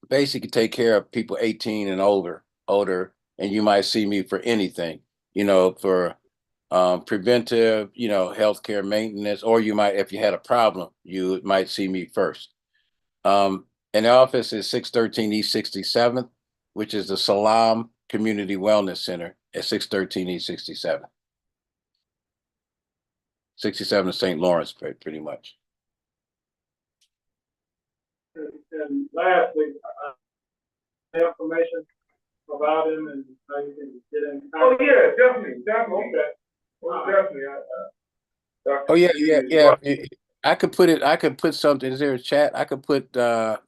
Speaker 3: Basically take care of people 18 and older, and you might see me for anything, you know, for preventive, you know, healthcare maintenance, or you might, if you had a problem, you might see me first. And the office is 613 East 67th, which is the Salam Community Wellness Center at 613 East 67th. 67 St. Lawrence, pretty much.
Speaker 5: And lastly, information about him and how you can get in
Speaker 1: Oh,
Speaker 5: contact.
Speaker 1: yeah, definitely.
Speaker 5: Okay.
Speaker 1: Well, definitely.
Speaker 3: Oh yeah, yeah. I could put it. I could put something. Is there a chat? I could put the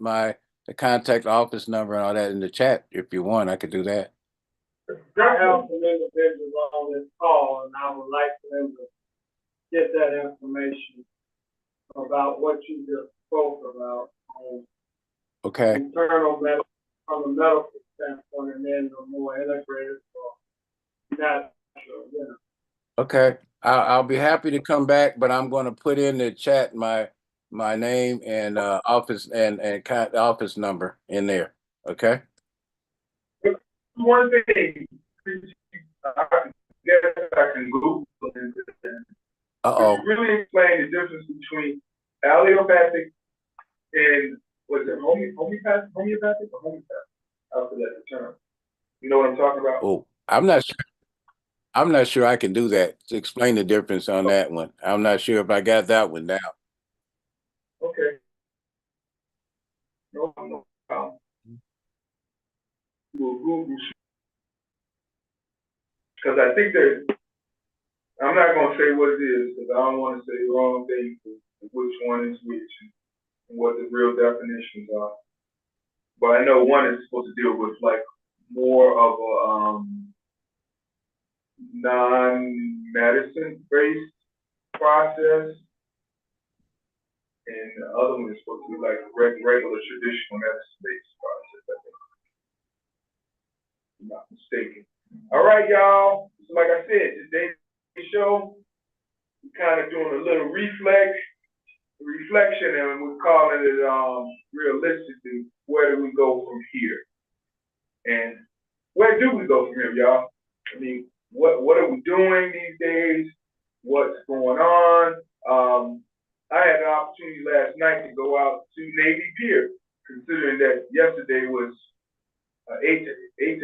Speaker 3: contact office number and all that in the chat if you want. I could do that.
Speaker 5: I have some individuals on this call, and I would like for them to get that information about what you just spoke about on
Speaker 3: Okay.
Speaker 5: internal medicine from a medical standpoint, and then the more integrated or natural, you know.
Speaker 3: Okay. I'll be happy to come back, but I'm going to put in the chat my name and office and office number in there. Okay.
Speaker 1: One thing, I guess I can Google and
Speaker 3: Uh-oh.
Speaker 1: really explain the difference between allopathic and what's it, homeopathic or homeopathic? I forget the term. You know what I'm talking about?
Speaker 3: Oh, I'm not sure. I'm not sure I can do that to explain the difference on that one. I'm not sure if I got that one down.
Speaker 1: Okay. No problem. We'll Google. Because I think there's, I'm not going to say what it is because I don't want to say the wrong thing for which one is which and what the real definitions are. But I know one is supposed to deal with like more of a non-medicine based process, and the other one is supposed to be like regular traditional medicine based process. I think, if I'm not mistaken. All right, y'all. So like I said, today's show, we're kind of doing a little reflection, and we're calling it realistically, where do we go from here? And where do we go from here, y'all? I mean, what are we doing these days? What's going on? I had an opportunity last night to go out to Navy Pier, considering that yesterday was 8 in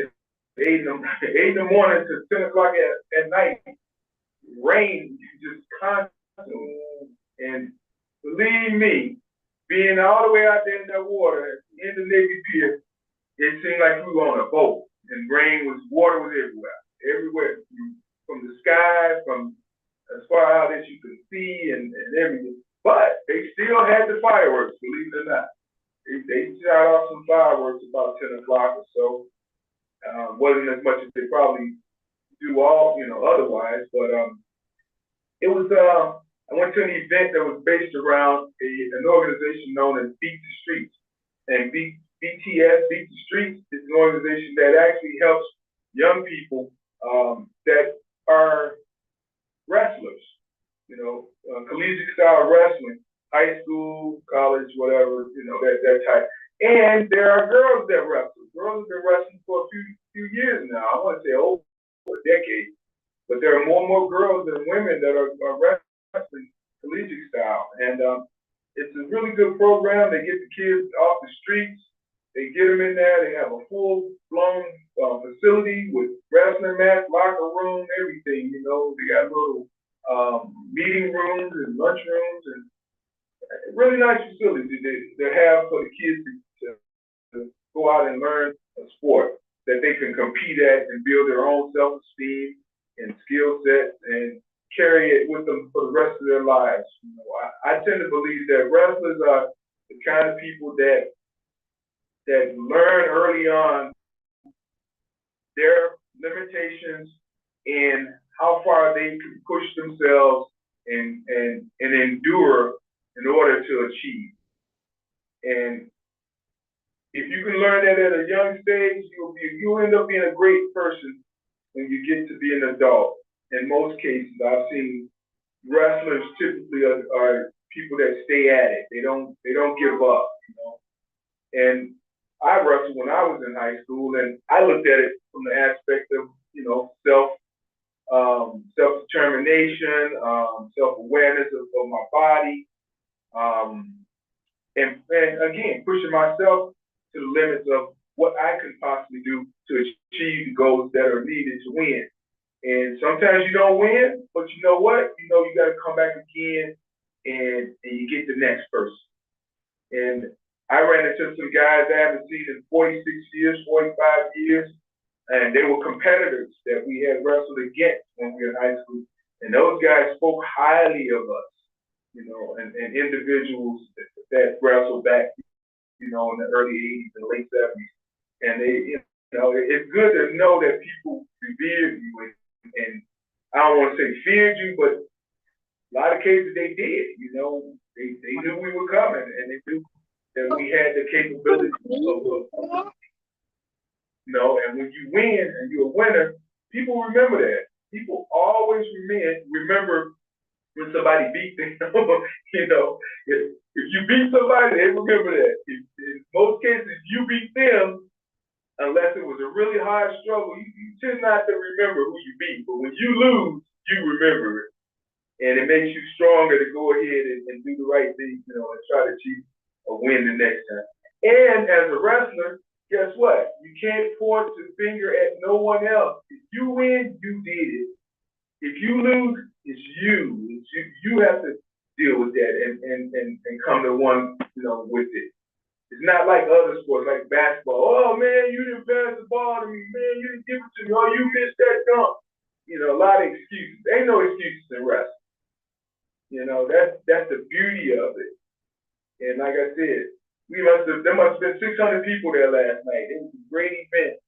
Speaker 1: the morning to 10 o'clock at night. Rain just constantly. And believe me, being all the way out there in that water in the Navy Pier, it seemed like we were on a boat, and water was everywhere, from the sky, from as far out as you could see, and everything. But they still had the fireworks, believe it or not. They shot off some fireworks about 10 o'clock or so. Wasn't as much as they probably do otherwise, but it was. I went to an event that was based around an organization known as Beat the Streets, and BTS, Beat the Streets, is an organization that actually helps young people that are wrestlers, collegiate style wrestling, high school, college, whatever, that type. And there are girls that wrestle. Girls have been wrestling for a few years now. I want to say over a decade. But there are more and more girls than women that are wrestling collegiate style. And it's a really good program. They get the kids off the streets. They get them in there. They have a full-blown facility with wrestling mats, locker room, everything. They got little meeting rooms and lunch rooms, and really nice facility to have for the kids to go out and learn a sport that they can compete at and build their own self-esteem and skill sets and carry it with them for the rest of their lives. I tend to believe that wrestlers are the kind of people that learn early on their limitations and how far they can push themselves and endure in order to achieve. And if you can learn that at a young stage, you'll end up being a great person when you get to be an adult. In most cases, I've seen wrestlers typically are people that stay at it. They don't give up, you know. And I wrestled when I was in high school, and I looked at it from the aspect of, you know, self determination, self awareness of my body, and again pushing myself to the limits of what I could possibly do to achieve the goals that are needed to win. And sometimes you don't win, but you know what? You know you got to come back again, and you get the next person. And I ran into some guys I haven't seen in 46 years, 45 years, and they were competitors that we had wrestled against when we were in high school. And those guys spoke highly of us, you know, and individuals that wrestled back, you know, in the early 80s and late 70s. And they, you know, it's good to know that people revered you, and I don't want to say feared you, but a lot of cases they did, you know, they knew we were coming, and they knew that we had the capability of, you know, and when you win and you're a winner, people remember that. People always remember when somebody beat them. You know, if you beat somebody, they remember that. In most cases, you beat them, unless it was a really hard struggle, you tend not to remember who you beat. But when you lose, you remember it. And it makes you stronger to go ahead and do the right thing, you know, and try to achieve a win the next time. And as a wrestler, guess what? You can't point the finger at no one else. If you win, you did it. If you lose, it's you. It's you. You have to deal with that and come to one, you know, with it. It's not like other sports, like basketball. Oh man, you didn't pass the ball to me. Man, you didn't give it to me. Oh, you missed that dunk. You know, a lot of excuses. Ain't no excuses in wrestling. You know, that's the beauty of it. And like I said, there must have been 600 people there last night. It was a great event.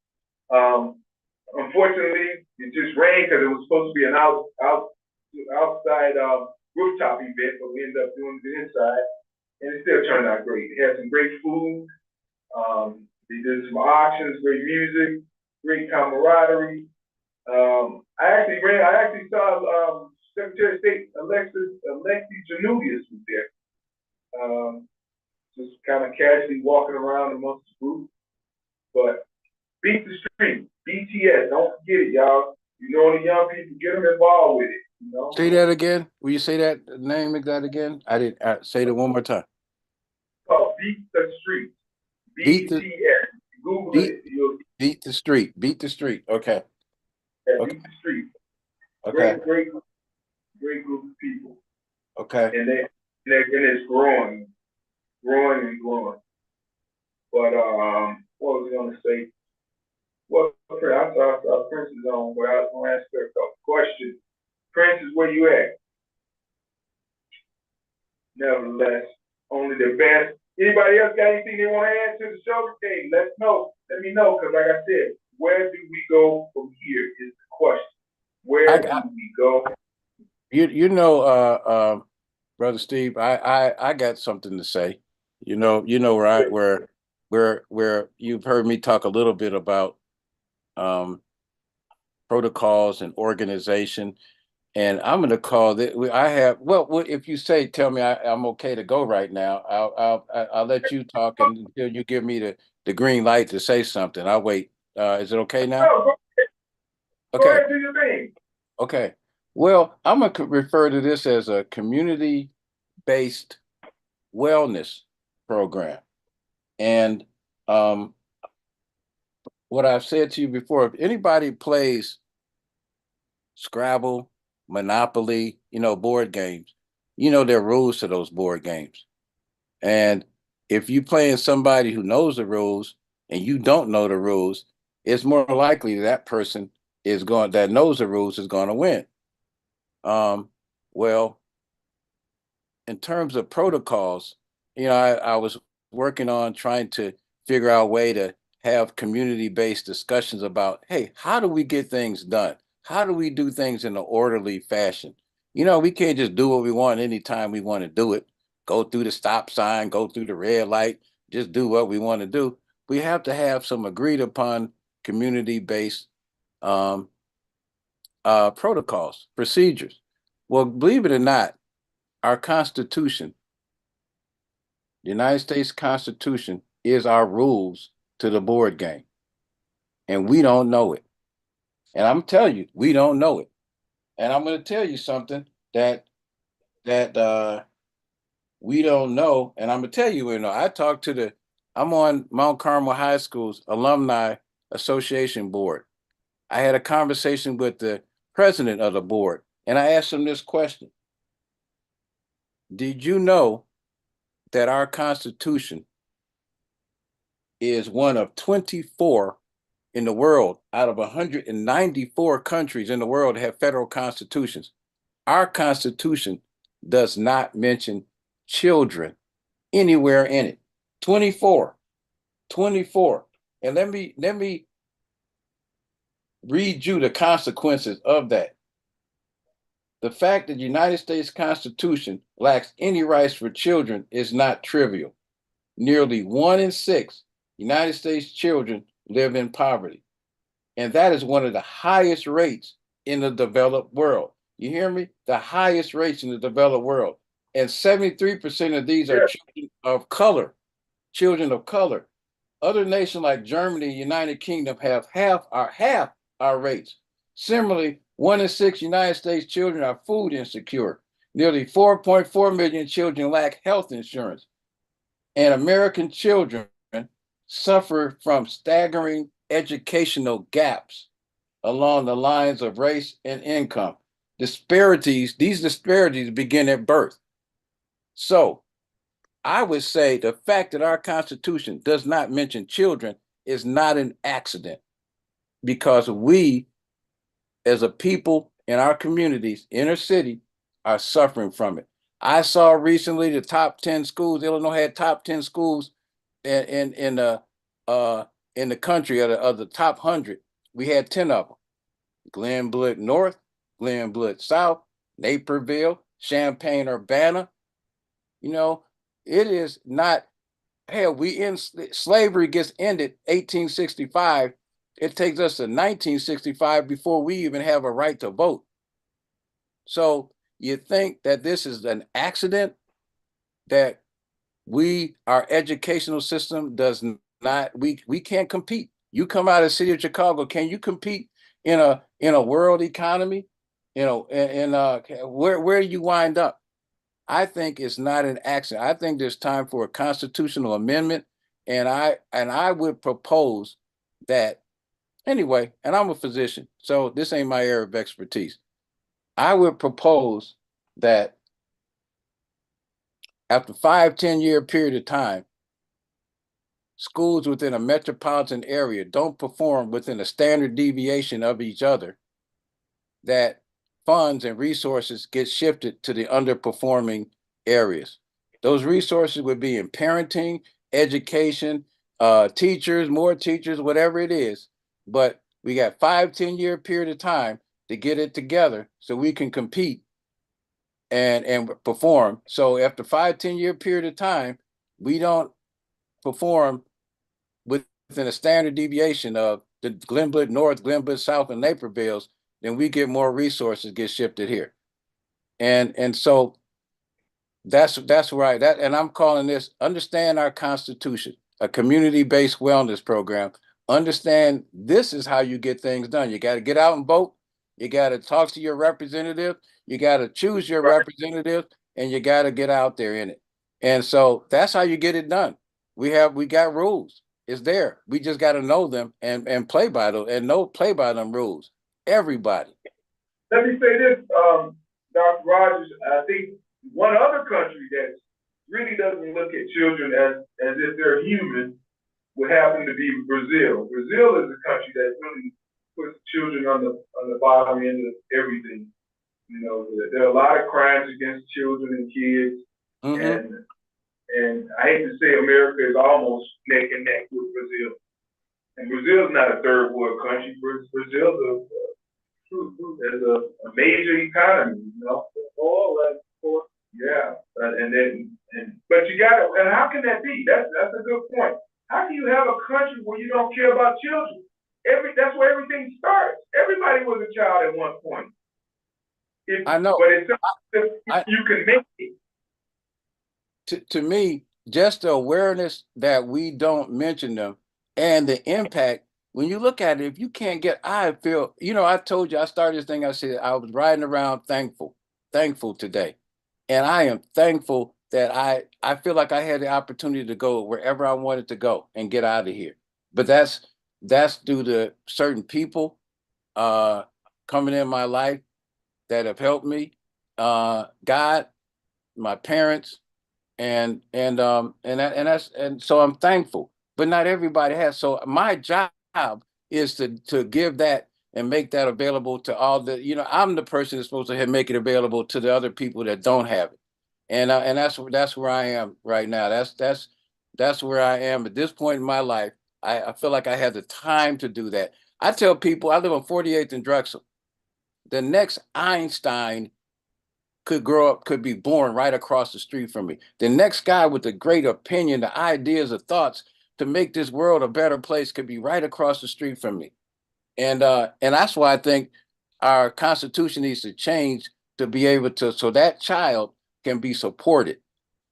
Speaker 1: Unfortunately, it just rained because it was supposed to be an outside rooftop event, but we ended up doing it inside, and it still turned out great. It had some great food. They did some auctions, great music, great camaraderie. I actually saw Secretary of State Alexi Janubius was there. Just kind of casually walking around amongst the group. But beat the street, BTS, don't forget it, y'all. You know the young people, get them involved with it. You know?
Speaker 3: Say that again. Will you say that name of that again? I didn't say it one more time.
Speaker 1: Oh, beat the street. BTS. Google it.
Speaker 3: Beat the street. Beat the street. Okay.
Speaker 1: Yeah,
Speaker 3: okay.
Speaker 1: Beat the street.
Speaker 3: Okay.
Speaker 1: Great group of people.
Speaker 3: Okay.
Speaker 1: And it's growing and growing. But what was I gonna say? Well, I saw Prince is on, but I was gonna ask her a question. Prince, is where you at? Nevertheless, only the best. Anybody else got anything they want to add to the show today? Let me know, because like I said, where do we go from here is the question. Where do we go?
Speaker 3: You know, Brother Steve, I got something to say. You know, where you've heard me talk a little bit about protocols and organization, and I'm going to call that. I have if you say, tell me I'm okay to go right now. I'll let you talk until you give me the green light to say something. I'll wait. Is it okay now?
Speaker 1: No, go ahead, do your thing.
Speaker 3: Okay. Well, I'm going to refer to this as a community-based wellness program. And what I've said to you before, if anybody plays Scrabble, Monopoly, you know, board games, you know, there are rules to those board games. And if you're playing somebody who knows the rules and you don't know the rules, it's more likely that person that knows the rules is going to win. Well, in terms of protocols, you know, I was working on trying to figure out a way to have community-based discussions about, hey, how do we get things done? How do we do things in an orderly fashion? You know, we can't just do what we want anytime we want to do it. Go through the stop sign, go through the red light, just do what we want to do. We have to have some agreed upon community-based protocols, procedures. Well, believe it or not, our Constitution, the United States Constitution, is our rules to the board game, and we don't know it. And I'm telling you, we don't know it. And I'm going to tell you something that we don't know. And I'm going to tell you, I'm on Mount Carmel High School's Alumni Association board. I had a conversation with the president of the board, and I asked him this question. Did you know that our Constitution is one of 24 in the world out of 194 countries in the world that have federal constitutions? Our Constitution does not mention children anywhere in it. 24. And let me read you the consequences of that. The fact that the United States Constitution lacks any rights for children is not trivial. Nearly 1 in 6 United States children live in poverty. And that is one of the highest rates in the developed world. You hear me? The highest rates in the developed world. And 73% of these are children of color. Children of color. Other nations like Germany and United Kingdom have half our rates. Similarly, 1 in 6 United States children are food insecure. Nearly 4.4 million children lack health insurance. And American children suffer from staggering educational gaps along the lines of race and income. These disparities begin at birth. So I would say the fact that our Constitution does not mention children is not an accident, because we, as a people in our communities, inner city, are suffering from it. I saw recently the top 10 schools. Illinois had top 10 schools in the country of the top 100. We had 10 of them: Glenbrook North, Glenbrook South, Naperville, Champaign-Urbana. You know, it is not. Hell, slavery gets ended 1865. It takes us to 1965 before we even have a right to vote. So you think that this is an accident, that our educational system does not, we can't compete. You come out of the city of Chicago, can you compete in a world economy? Where do you wind up? I think it's not an accident. I think there's time for a constitutional amendment, and I would propose that anyway. And I'm a physician, so this ain't my area of expertise. I would propose that after 5-10 year period of time, schools within a metropolitan area don't perform within a standard deviation of each other, that funds and resources get shifted to the underperforming areas. Those resources would be in parenting, education, teachers, more teachers, whatever it is. But we got 5-10 year period of time to get it together so we can compete and perform. So after 5-10 year period of time, we don't perform within a standard deviation of the Glenbrook North, Glenbrook South, and Naperville's, then we get more resources get shifted here. And so that's right. And I'm calling this Understand Our Constitution, a community-based wellness program. Understand this is how you get things done. You got to get out and vote. You got to talk to your representative. You got to choose your representative, and you got to get out there in it. And so that's how you get it done. We got rules. It's there. We just got to know them and play by them and play by them rules. Everybody.
Speaker 1: Let me say this, Dr. Rogers. I think one other country that really doesn't look at children as if they're human would happen to be Brazil. Brazil is a country that really puts children on the bottom end of everything. You know, there are a lot of crimes against children and kids, and I hate to say America is almost neck and neck with Brazil. And Brazil is not a third world country. Brazil is a major economy, you know. Yeah, but you gotta, and how can that be? That's a good point. How can you have a country where you don't care about children? That's where everything starts. Everybody was a child at one point.
Speaker 3: I know.
Speaker 1: But it's
Speaker 3: I,
Speaker 1: you can make it.
Speaker 3: to me, just the awareness that we don't mention them and the impact, when you look at it, if you can't get, I feel, I told you, I started this thing, I said, I was riding around thankful today. And I am thankful that I feel like I had the opportunity to go wherever I wanted to go and get out of here. But that's due to certain people uh coming in my life that have helped me. God, my parents, and so I'm thankful. But not everybody has. So my job is to give that and make that available to all the, I'm the person that's supposed to make it available to the other people that don't have it. And that's where I am right now. That's where I am at this point in my life. I feel like I have the time to do that. I tell people I live on 48th and Drexel. The next Einstein could grow up, could be born right across the street from me. The next guy with the great opinion, the ideas, the thoughts to make this world a better place could be right across the street from me. And that's why I think our Constitution needs to change to be able to, so that child can be supported.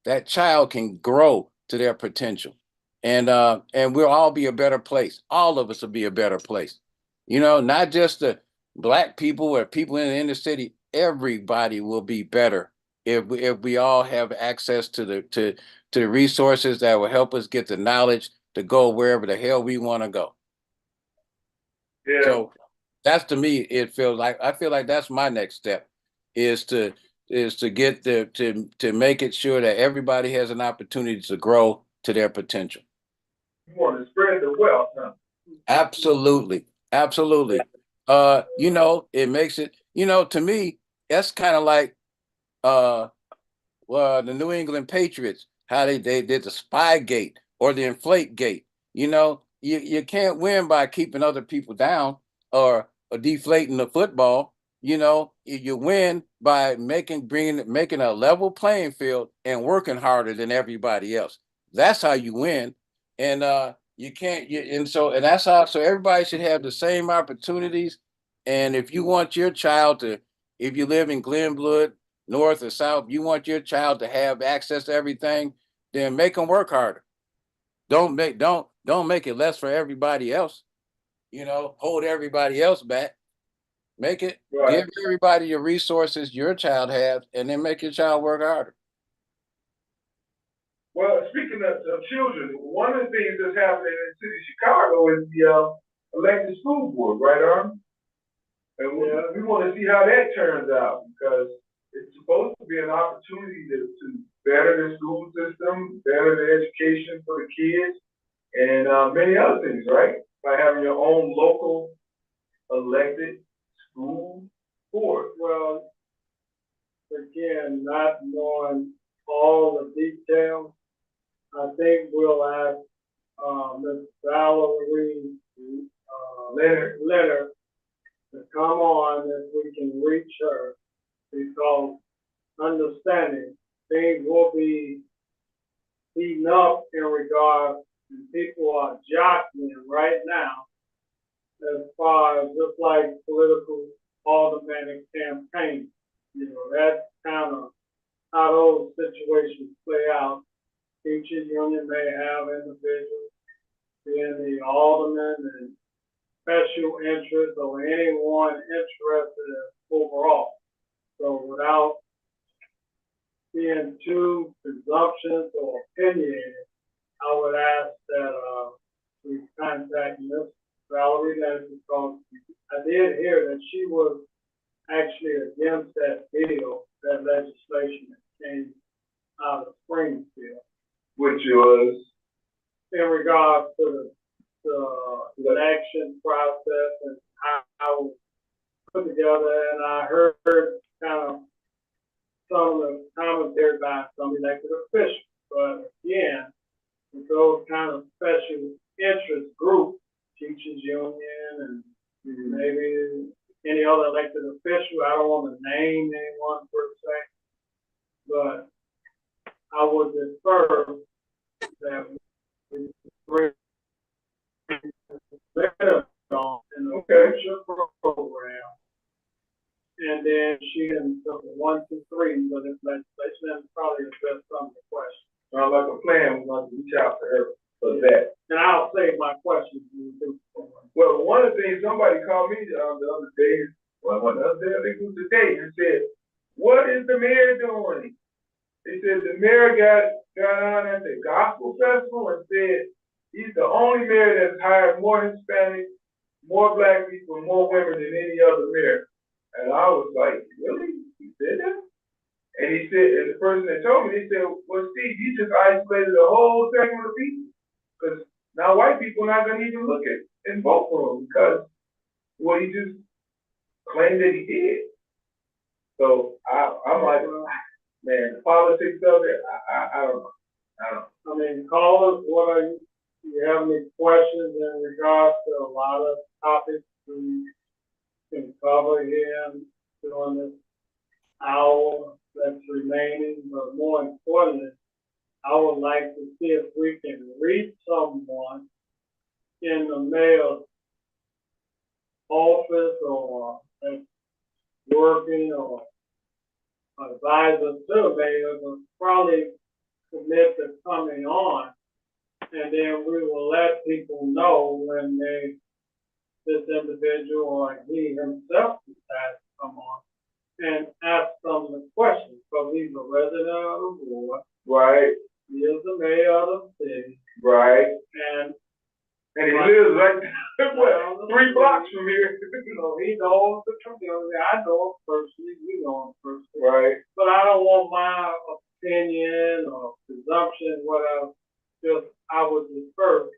Speaker 3: That child can grow to their potential. And we'll all be a better place. All of us will be a better place. Not just the Black people or people in the inner city. Everybody will be better if we all have access to the resources that will help us get the knowledge to go wherever the hell we want to go.
Speaker 1: Yeah.
Speaker 3: So that's, to me, it feels like, I feel like that's my next step is to get to make it sure that everybody has an opportunity to grow to their potential.
Speaker 1: You want to spread the wealth, huh?
Speaker 3: Absolutely. Absolutely. It makes it, to me, that's kind of like the New England Patriots, how they did the spy gate or the inflate gate. You can't win by keeping other people down or deflating the football. You win by making a level playing field and working harder than everybody else. That's how you win. And you can't you, and that's how, so everybody should have the same opportunities. And if you want your child to, if you live in Glenwood, North or South, you want your child to have access to everything, then make them work harder. Don't make it less for everybody else. Hold everybody else back. Make it,
Speaker 1: Right.
Speaker 3: give everybody the resources your child has, and then make your child work harder.
Speaker 1: Well, speaking of children, one of the things that's happening in the city of Chicago is the elected school board, right, Arm? And we want to see how that turns out, because it's supposed to be an opportunity to better the school system, better the education for the kids, and many other things, right? By having your own local elected school board.
Speaker 5: Well, again, not knowing all the details, I think we'll ask Ms. Valerie Leonard to come on if we can reach her, because understanding things will be heating up in regard to people are jockeying right now as far as just like political aldermanic campaigns. That's kind of how those situations play out. Teachers union may have individuals being the alderman and special interest or anyone interested overall. So without being too presumptuous or opinionated, I would ask that we contact Ms. Valerie Leonard, because I did hear that she was actually against that bill, that legislation that came out of Springfield.
Speaker 1: Which was?
Speaker 5: In regards to the election process and how it was put together, and I heard kind of some of the commentary by some elected officials. But again, with those kind of special interest groups, teachers union and maybe any other elected official, I don't want to name anyone per se, but I would defer that we bring on in the future program, and then she didn't took a 1, 2, 3, but it's legislation and probably address some of the questions.
Speaker 1: Sounds like a plan, we're going to reach out to her for that.
Speaker 5: And I'll save my questions. For you too.
Speaker 1: Well, one of the things, somebody called me the other day, well, one the other day, I think it was today, and said, what is the mayor doing? They said the mayor got on at the gospel festival and said he's the only mayor that's hired more Hispanics, more black people, and more women than any other mayor. And I was like, really? He said that? And he said, and the person that told me, he said, well, Steve, you just isolated the whole segment of people. Because now white people are not going to even look at and vote for him because, well, he just claimed that he did. So I'm like, man, the politics of it, I don't know.
Speaker 5: I mean, callers, what are you? Do you have any questions in regards to a lot of topics we can cover here during this hour that's remaining? But more importantly, I would like to see if we can reach someone in the mayor's office or working or advisor to the mayor, but probably commit to coming on, and then we will let people know when this individual or he himself decides to come on and ask some of the questions, because he's a resident of the board.
Speaker 1: Right.
Speaker 5: He is the mayor of the city.
Speaker 1: Right.
Speaker 5: And
Speaker 1: he lives like, what, 3 blocks from here.
Speaker 5: You know, he knows the community. I know him personally. You know him personally.
Speaker 1: Right.
Speaker 5: But I don't want my opinion or presumption, whatever. Just I would prefer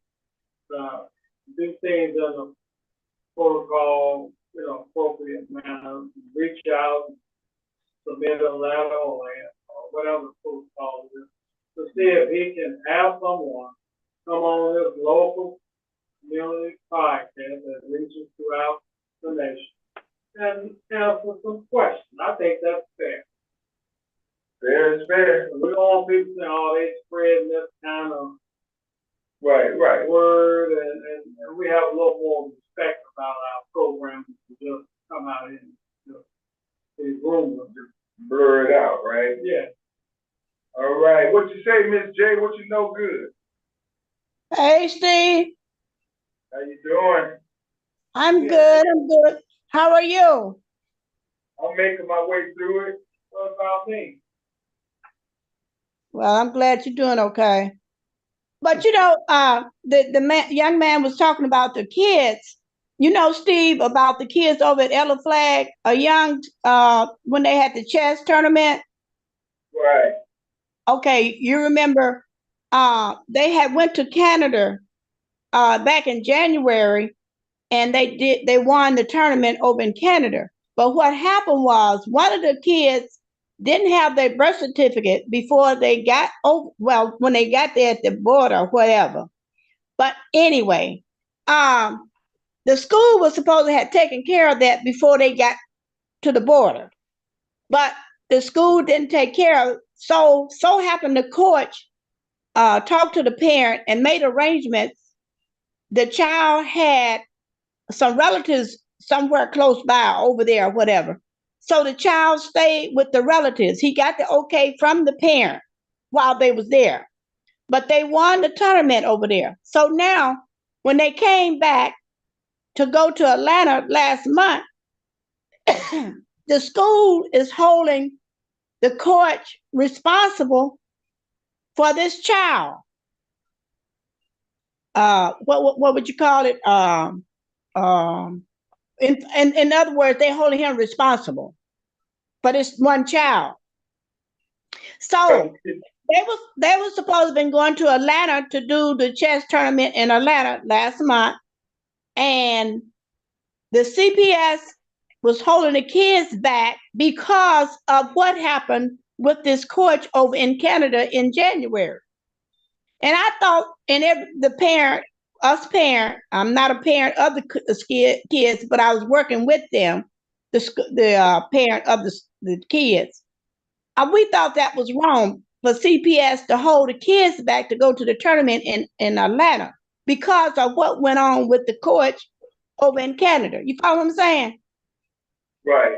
Speaker 5: do things in a protocol, appropriate manner. Reach out, submit a letter or whatever the protocol is, to see if he can have someone come on this local community podcast that reaches throughout the nation and answer some questions. I think that's fair.
Speaker 1: Fair is fair.
Speaker 5: We don't want people saying, oh, they spreading this kind of
Speaker 1: right
Speaker 5: word, and we have a little more respect about our program to just come out and these rumors.
Speaker 1: Blur it out, right?
Speaker 5: Yeah.
Speaker 1: All right. What you say, Miss J? What you know good?
Speaker 2: Hey, Steve.
Speaker 1: How you doing?
Speaker 2: I'm good. I'm good. How are you?
Speaker 1: I'm making my way through it. What about me?
Speaker 2: Well, I'm glad you're doing okay. But young man was talking about the kids. You know, Steve, about the kids over at Ella Flag, when they had the chess tournament.
Speaker 1: Right.
Speaker 2: Okay, you remember they had went to Canada back in January, and they won the tournament over in Canada. But what happened was one of the kids didn't have their birth certificate before they got when they got there at the border or whatever. But anyway, the school was supposed to have taken care of that before they got to the border. But the school didn't take care of it. So happened the coach talked to the parent and made arrangements. The child had some relatives somewhere close by over there or whatever. So the child stayed with the relatives. He got the okay from the parent while they was there. But they won the tournament over there. So now when they came back to go to Atlanta last month, the school is holding the coach responsible for this child. What would you call it? In other words, they're holding him responsible for this one child. So they were supposed to have been going to Atlanta to do the chess tournament in Atlanta last month, and the CPS was holding the kids back because of what happened with this coach over in Canada in January. And I thought, us parent, I'm not a parent of the kids, but I was working with them, the parent of the kids. We thought that was wrong for CPS to hold the kids back to go to the tournament in Atlanta because of what went on with the coach over in Canada. You follow what I'm saying?
Speaker 1: Right.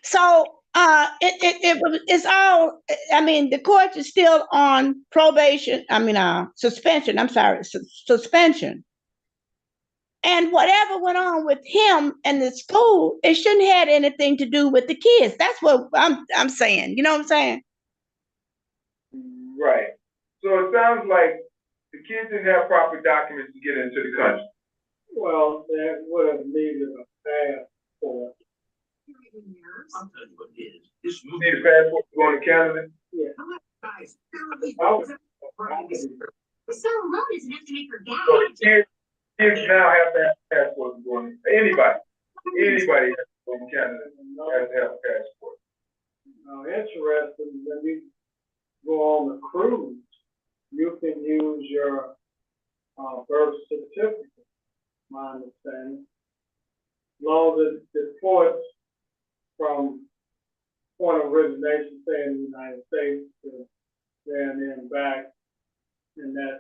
Speaker 2: So it's all, I mean, the court is still on probation, suspension, I'm sorry, suspension. And whatever went on with him and the school, it shouldn't have anything to do with the kids. That's what I'm saying. You know what I'm saying?
Speaker 1: Right. So it sounds like the kids didn't have proper documents to get into the country.
Speaker 5: Well, that would have needed a passport.
Speaker 7: I'll tell you what it is. This
Speaker 1: You need a passport to go into Canada?
Speaker 5: Yeah.
Speaker 7: guy's
Speaker 8: So low is enough to make her gag.
Speaker 1: So the kids now have to have passports to go in. Anybody has to go in Canada has to have a passport.
Speaker 5: Interesting, when you go on the cruise, you can use your birth certificate, my understanding. As long as it deports from point of origination, say in the United States, to there and then back in that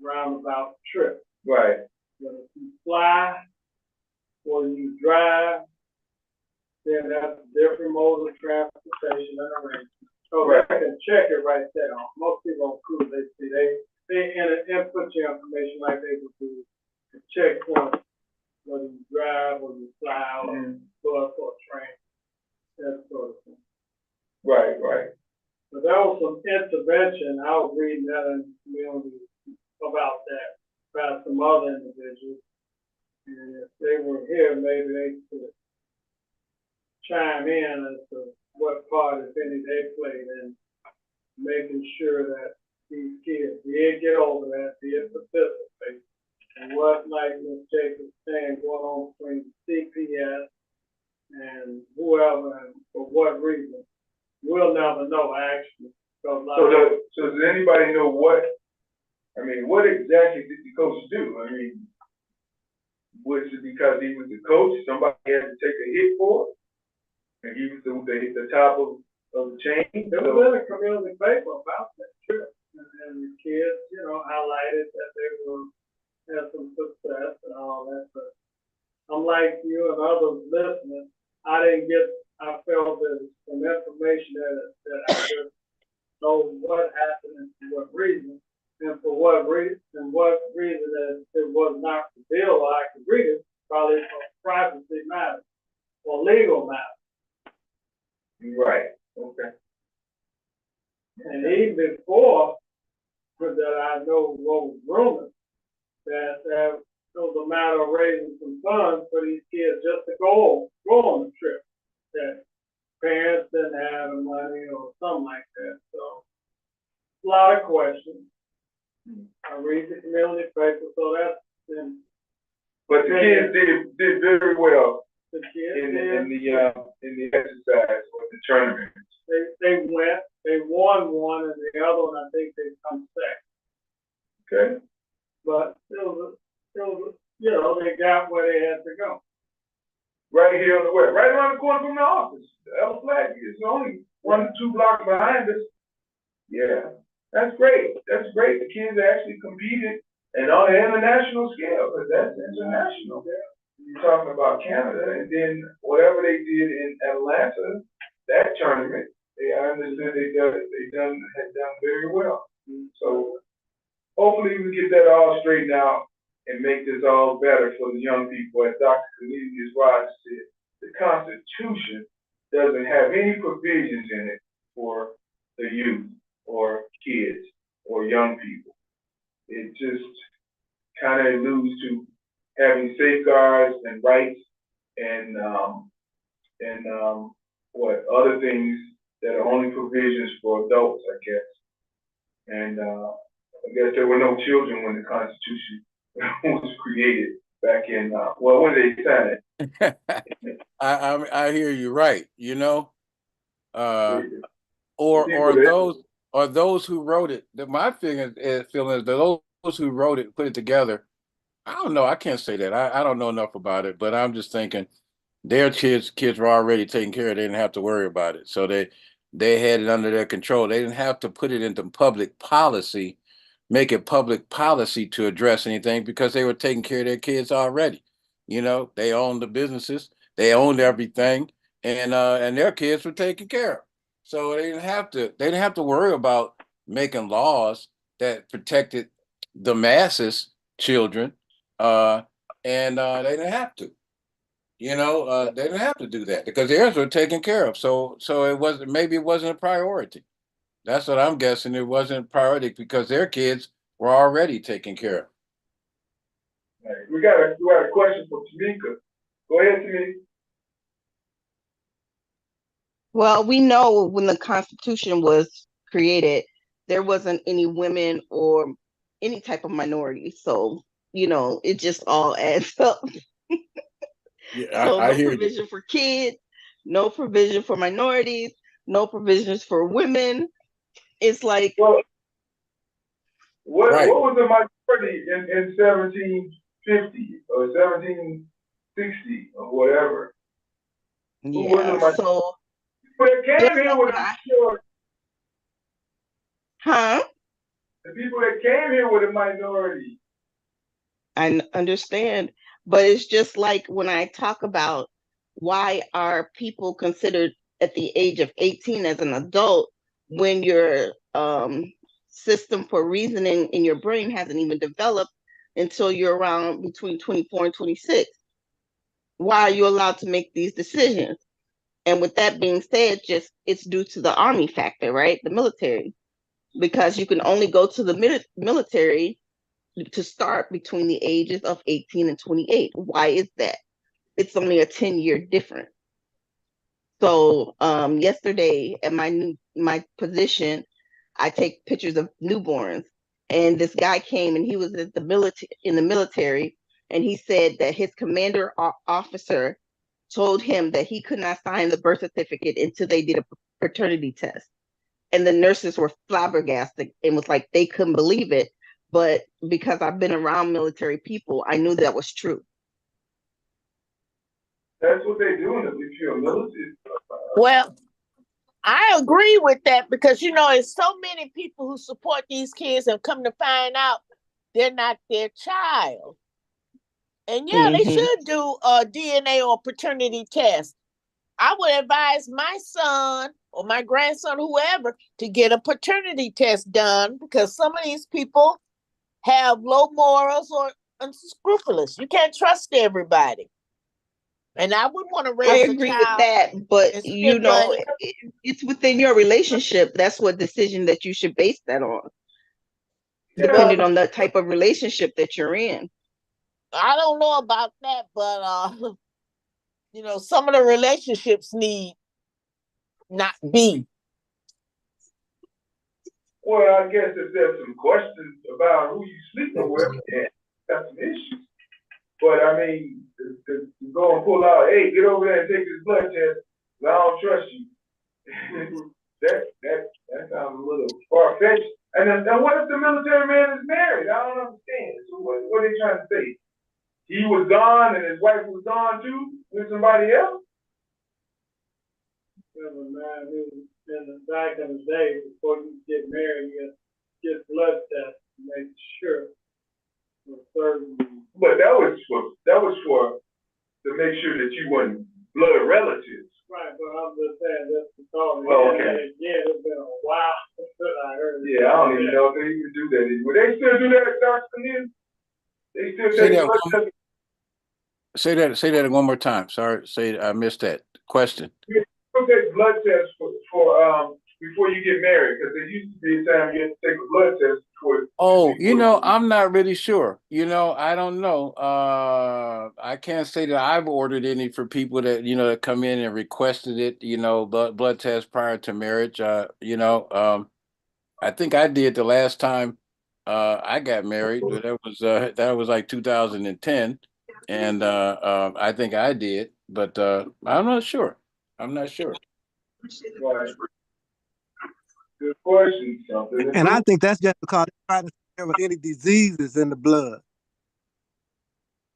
Speaker 5: roundabout trip.
Speaker 1: Right.
Speaker 5: But if you fly or you drive, then that's a different mode of transportation and arrangement. So
Speaker 1: Right.
Speaker 5: they can check it right there. Most people on cruise, they input your information like they would do the checkpoint, whether you drive or you fly or bus or train, that sort of thing.
Speaker 1: Right, right.
Speaker 5: But there was some intervention, I was reading that in the community about that, by some other individuals. And if they were here, maybe they could chime in as to what part, if any, they played in making sure that these kids did get over that, did participate. And what, like Ms. Jacobs saying, going on between CPS and whoever, and for what reason, we'll never know actually.
Speaker 1: So does anybody know what exactly did the coach do? I mean, was it because he was the coach, somebody had to take a hit for it? And he was the top of the chain?
Speaker 5: There was in a community paper about that trip, and the kids, highlighted that they had some success and all that, but I'm like you and others listening, I felt there's some information that I just know what happened and for what reason, and for what reason that it was not revealed, or I could read it, probably for privacy matters or legal matters.
Speaker 1: Right, okay.
Speaker 5: And even before that, I know what was rumored, that it was a matter of raising some funds for these kids just to go on the trip, that parents didn't have the money or something like that. So, a lot of questions. I read the community paper, so that's been.
Speaker 1: But the kids did very well
Speaker 5: The kids
Speaker 1: in the exercise or the tournament.
Speaker 5: they won one, and the other one I think they come second.
Speaker 1: Okay.
Speaker 5: But it was they got where they had to go.
Speaker 1: Right here on the west, right around the corner from the office. The L flag is only 1 or 2 blocks behind us. Yeah, that's great. That's great. The kids actually competed and on the international scale, because that's international. You're talking about Canada, and then whatever they did in Atlanta, that tournament, I understood had done very well. So hopefully we get that all straightened out and make this all better for the young people. As Dr. Cornelius Rogers said, the Constitution doesn't have any provisions in it for the youth or kids or young people. It just kind of alludes to having safeguards and rights and what other things that are only provisions for adults, I guess. And I guess there were no children when the Constitution was created back in when they signed it.
Speaker 3: I hear you right, or those who wrote it. My feeling is that those who wrote it, put it together. I don't know. I can't say that. I don't know enough about it, but I'm just thinking their kids were already taken care of. They didn't have to worry about it. So they had it under their control. They didn't have to put it into public policy, make it public policy to address anything, because they were taking care of their kids already. They owned the businesses. They owned everything. and their kids were taken care of. So they didn't have to worry about making laws that protected the masses children, and they didn't have to. They didn't have to do that because theirs were taken care of. So it wasn't a priority. That's what I'm guessing. It wasn't a priority because their kids were already taken care of.
Speaker 1: Right. We got a question from Tamika. Go ahead, Tamika.
Speaker 9: Well, we know when the Constitution was created, there wasn't any women or any type of minority. So, it just all adds up.
Speaker 3: Yeah,
Speaker 9: So
Speaker 3: I
Speaker 9: no
Speaker 3: hear you.
Speaker 9: provision for kids, no provision for minorities, no provisions for women. It's like,
Speaker 1: Well,
Speaker 3: Right.
Speaker 1: what was the minority in 1750 or 1760 or whatever? Who was the
Speaker 9: yeah.
Speaker 1: minority?
Speaker 9: So
Speaker 1: But it came
Speaker 9: just
Speaker 1: here
Speaker 9: like
Speaker 1: with
Speaker 9: when
Speaker 1: a minority.
Speaker 9: huh?
Speaker 1: The people that came here with a minority.
Speaker 9: I understand, but it's just like when I talk about why are people considered at the age of 18 as an adult when your system for reasoning in your brain hasn't even developed until you're around between 24 and 26. Why are you allowed to make these decisions? And with that being said, just it's due to the army factor, right? The military, because you can only go to the military to start between the ages of 18 and 28. Why is that? It's only a 10-year difference. So yesterday at my position, I take pictures of newborns, and this guy came and he was in the military, and he said that his commander officer told him that he could not sign the birth certificate until they did a paternity test. And the nurses were flabbergasted and was like they couldn't believe it. But because I've been around military people, I knew that was true.
Speaker 1: That's what they do in the military.
Speaker 10: Well, I agree with that because it's so many people who support these kids and come to find out they're not their child. And they should do a DNA or paternity test. I would advise my son or my grandson, whoever, to get a paternity test done because some of these people have low morals or unscrupulous. You can't trust everybody. And I wouldn't want to raise
Speaker 9: I
Speaker 10: a
Speaker 9: agree with
Speaker 10: child
Speaker 9: that, but
Speaker 10: and spend money.
Speaker 9: it's within your relationship. That's what decision that you should base that on, depending on the type of relationship that you're in.
Speaker 10: I don't know about that, but some of the relationships need not be.
Speaker 1: Well, I guess if there's some questions about who you sleeping with, yeah, that's an issue. But I mean, to go and pull out, hey, get over there and take this blood test, I don't trust you. that sounds a little far fetched. And then what if the military man is married? I don't understand. So what are they trying to say? He was gone and his wife was gone too with somebody else?
Speaker 5: Man, back in the day, before you get married, you get blood tests to make sure for certain.
Speaker 1: But that was for to make sure that you weren't blood relatives.
Speaker 5: Right, but I'm just saying that's the thought.
Speaker 1: Well, okay.
Speaker 5: Again, it's been a while since I heard.
Speaker 1: Yeah, I don't even know if they even do that anymore. They still do that, Dr. Camille? They still
Speaker 3: Say
Speaker 1: take
Speaker 3: that,
Speaker 1: blood tests?
Speaker 3: say that one more time. Sorry, I missed that question.
Speaker 1: Still take blood tests for before you get married, because there used to be a time you had to take a blood test before.
Speaker 3: Oh, I'm not really sure. I don't know. I can't say that I've ordered any for people that, that come in and requested it, blood test prior to marriage. I think I did the last time I got married. That was like 2010. And I think I did, but I'm not sure. I'm not sure.
Speaker 1: Right. Good question, something.
Speaker 11: And I think that's just because they're trying to see if any diseases in the blood.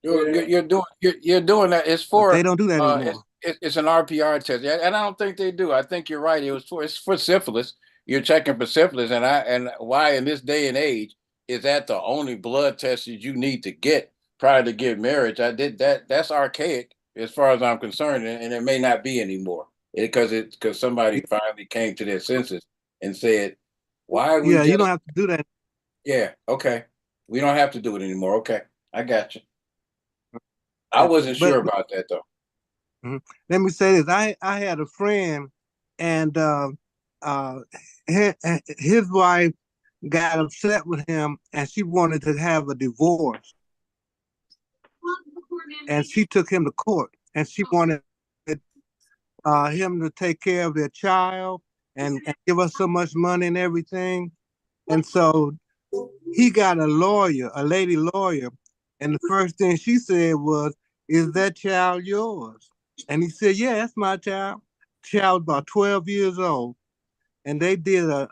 Speaker 3: You're doing that. It's for
Speaker 11: But they don't do that anymore.
Speaker 3: It's an RPR test, and I don't think they do. I think you're right. It's for syphilis. You're checking for syphilis, and why in this day and age is that the only blood test that you need to get prior to get marriage? I did that. That's archaic. as far as I'm concerned, and it may not be anymore because somebody finally came to their senses and said, "Why are we?"
Speaker 11: Yeah, you don't have to do that.
Speaker 3: Yeah, okay. We don't have to do it anymore. Okay, I got you. I wasn't
Speaker 11: But
Speaker 3: sure about that though.
Speaker 11: let me say this: I had a friend, and his wife got upset with him, and she wanted to have a divorce, and she took him to court, and she wanted him to take care of their child and give us so much money and everything. And so he got a lawyer, a lady lawyer, and the first thing she said was, "Is that child yours?" And he said, "Yeah, that's my child." Child was about 12 years old, and they did a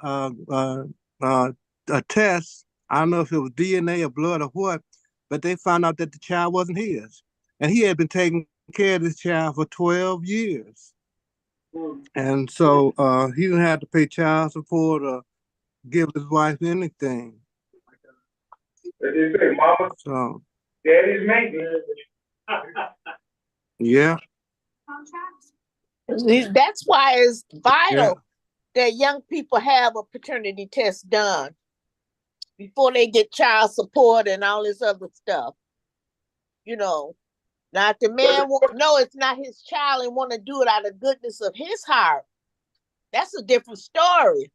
Speaker 11: test. I don't know if it was DNA or blood or what, but they found out that the child wasn't his, and he had been taking care of this child for 12 years. And so he didn't have to pay child support or give his wife anything.
Speaker 1: They say, "Mama,
Speaker 11: So
Speaker 1: Daddy's maintenance."
Speaker 11: yeah,
Speaker 10: That's why it's vital
Speaker 11: yeah.
Speaker 10: that young people have a paternity test done before they get child support and all this other stuff. You know, now if the man no, it's not his child and want to do it out of goodness of his heart, that's a different story.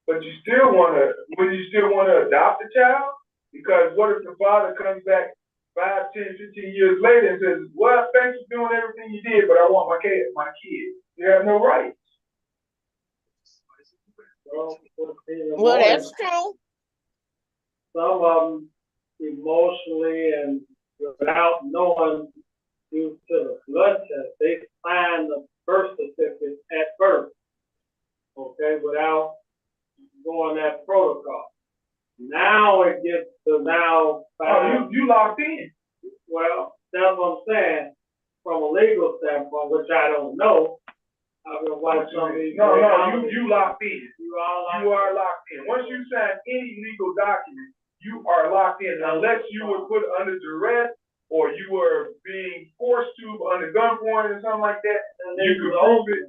Speaker 1: But you still would you still want to adopt a child? Because what if the father comes back 5, 10, 15 years later and says, "Well, thanks for doing everything you did, but I want my kid. You have no rights."
Speaker 10: Well, that's true.
Speaker 5: Some of them emotionally and without knowing, due to the blood test, they sign the birth certificate at birth, okay, without going that protocol. Now it gets to now.
Speaker 1: You locked in.
Speaker 5: Well, that's what I'm saying. From a legal standpoint, which I don't know. I've been watching some of these.
Speaker 1: No, you locked in.
Speaker 5: You are
Speaker 1: locked in. Once you sign any legal document, you are locked in, unless you were put under duress or you were being forced to under gunpoint or something like that. You could prove it.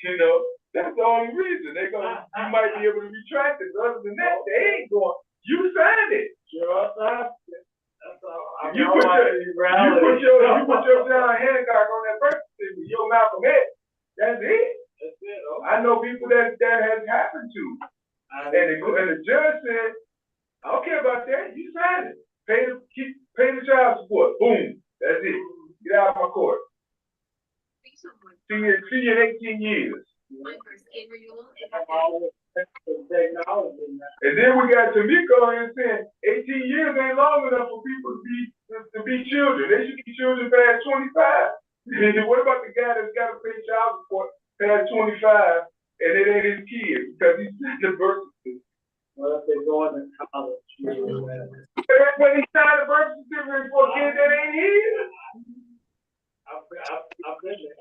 Speaker 1: You know, that's the only reason you might be able to retract it. Other than that, they ain't going. You signed it.
Speaker 5: Sure, that's all.
Speaker 1: You put your John Hancock on that birth certificate, your Malcolm X. That's it.
Speaker 5: That's it. Okay.
Speaker 1: I know people that has happened to. And the judge said, "I don't care about that. You signed it. Pay the child support. Boom. That's it. Get out of my court. See you in 18 years." And then we got Tamiko in saying 18 years ain't long enough for people to be children. They should be children past 25. What about the guy that's got to pay child support past 25 and it ain't his kid because he's the birth certificate?
Speaker 5: Well, if they're going to college,
Speaker 1: when he signed the birth certificate for a kid that ain't his.
Speaker 5: I've been there.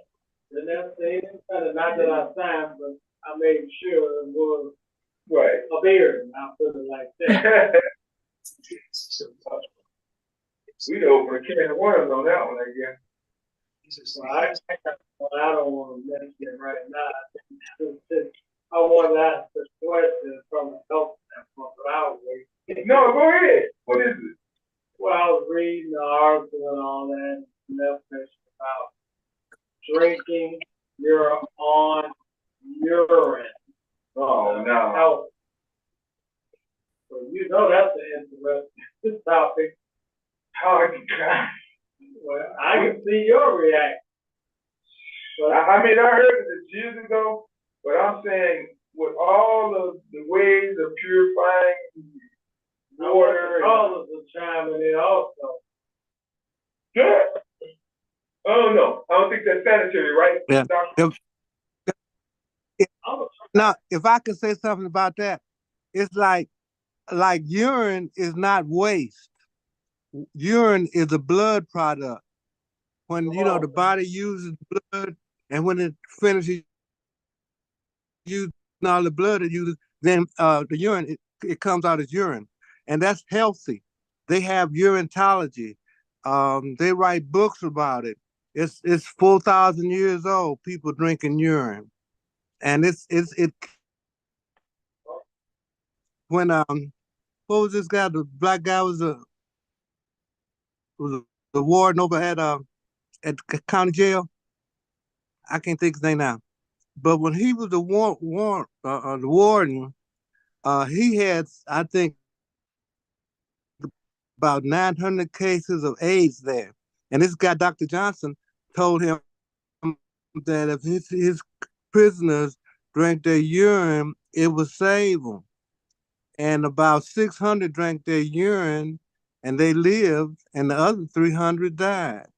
Speaker 5: And that's not that I signed, but I made sure it was
Speaker 1: right.
Speaker 5: A beard. I'll put it like that.
Speaker 1: We'd open a can of worms on that one, I guess.
Speaker 5: Well, I don't want to mention it right now. I want to ask this question from a health standpoint, but I'll wait.
Speaker 1: No, go ahead. What is it?
Speaker 5: Well, I was reading the article and all that information about drinking your own urine.
Speaker 1: Oh, no.
Speaker 5: Health. So you know that's an interesting topic. Well, I can see your reaction.
Speaker 1: But I mean, I heard it years ago, but I'm saying with all of the ways of purifying water.
Speaker 5: All of the chime in also.
Speaker 1: Good. Oh, no. I don't think that's sanitary, right?
Speaker 11: Yeah. Now, if I could say something about that, it's like urine is not waste. Urine is a blood product. When the body uses blood, and when it finishes using all the blood it uses, then the urine it comes out as urine, and that's healthy. they have urintology. They write books about it. It's 4,000 years old. People drinking urine, and it when what was this guy? The black guy was the warden over at county jail. I can't think his name now. But when he was the warden, he had, I think, about 900 cases of AIDS there. And this guy, Dr. Johnson, told him that if his prisoners drank their urine, it would save them. And about 600 drank their urine and they lived, and the other 300 died.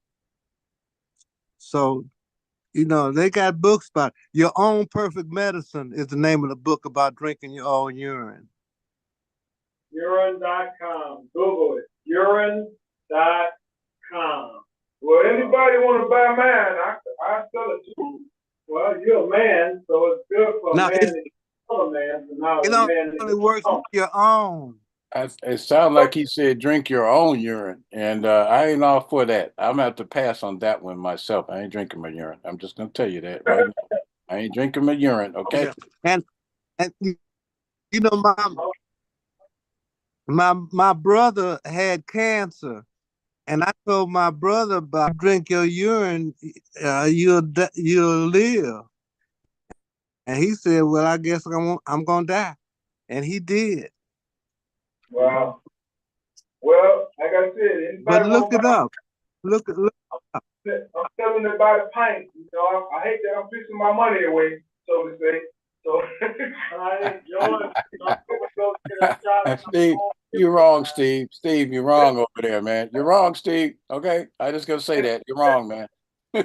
Speaker 11: So, they got books about Your Own Perfect Medicine is the name of the book about drinking your own urine.
Speaker 5: Urine.com. Google it. Urine.com.
Speaker 1: Well, anybody want to buy mine, I sell it to you.
Speaker 5: Well, you're a man, so it's good for
Speaker 11: Now,
Speaker 5: a man to get another man, but not
Speaker 11: it
Speaker 5: a man to
Speaker 11: only
Speaker 5: get
Speaker 11: works with your own.
Speaker 3: It sounds like he said drink your own urine, and I ain't all for that. I'm gonna have to pass on that one myself. I ain't drinking my urine. I'm just gonna tell you that right now. I ain't drinking my urine, okay?
Speaker 11: Yeah. And my brother had cancer, and I told my brother about drink your urine, you'll live. And he said, "Well, I guess I'm gonna die," and he did.
Speaker 1: Wow. Well, like I said, anybody
Speaker 11: But look
Speaker 1: want
Speaker 11: it up. Look.
Speaker 1: I'm telling it by the pint. I hate that I'm fixing my money away, so to say. So
Speaker 5: I enjoy it.
Speaker 3: Steve, you're wrong, Steve. Steve, you're wrong over there, man. You're wrong, Steve. Okay, I just gonna say that you're wrong, man.
Speaker 5: For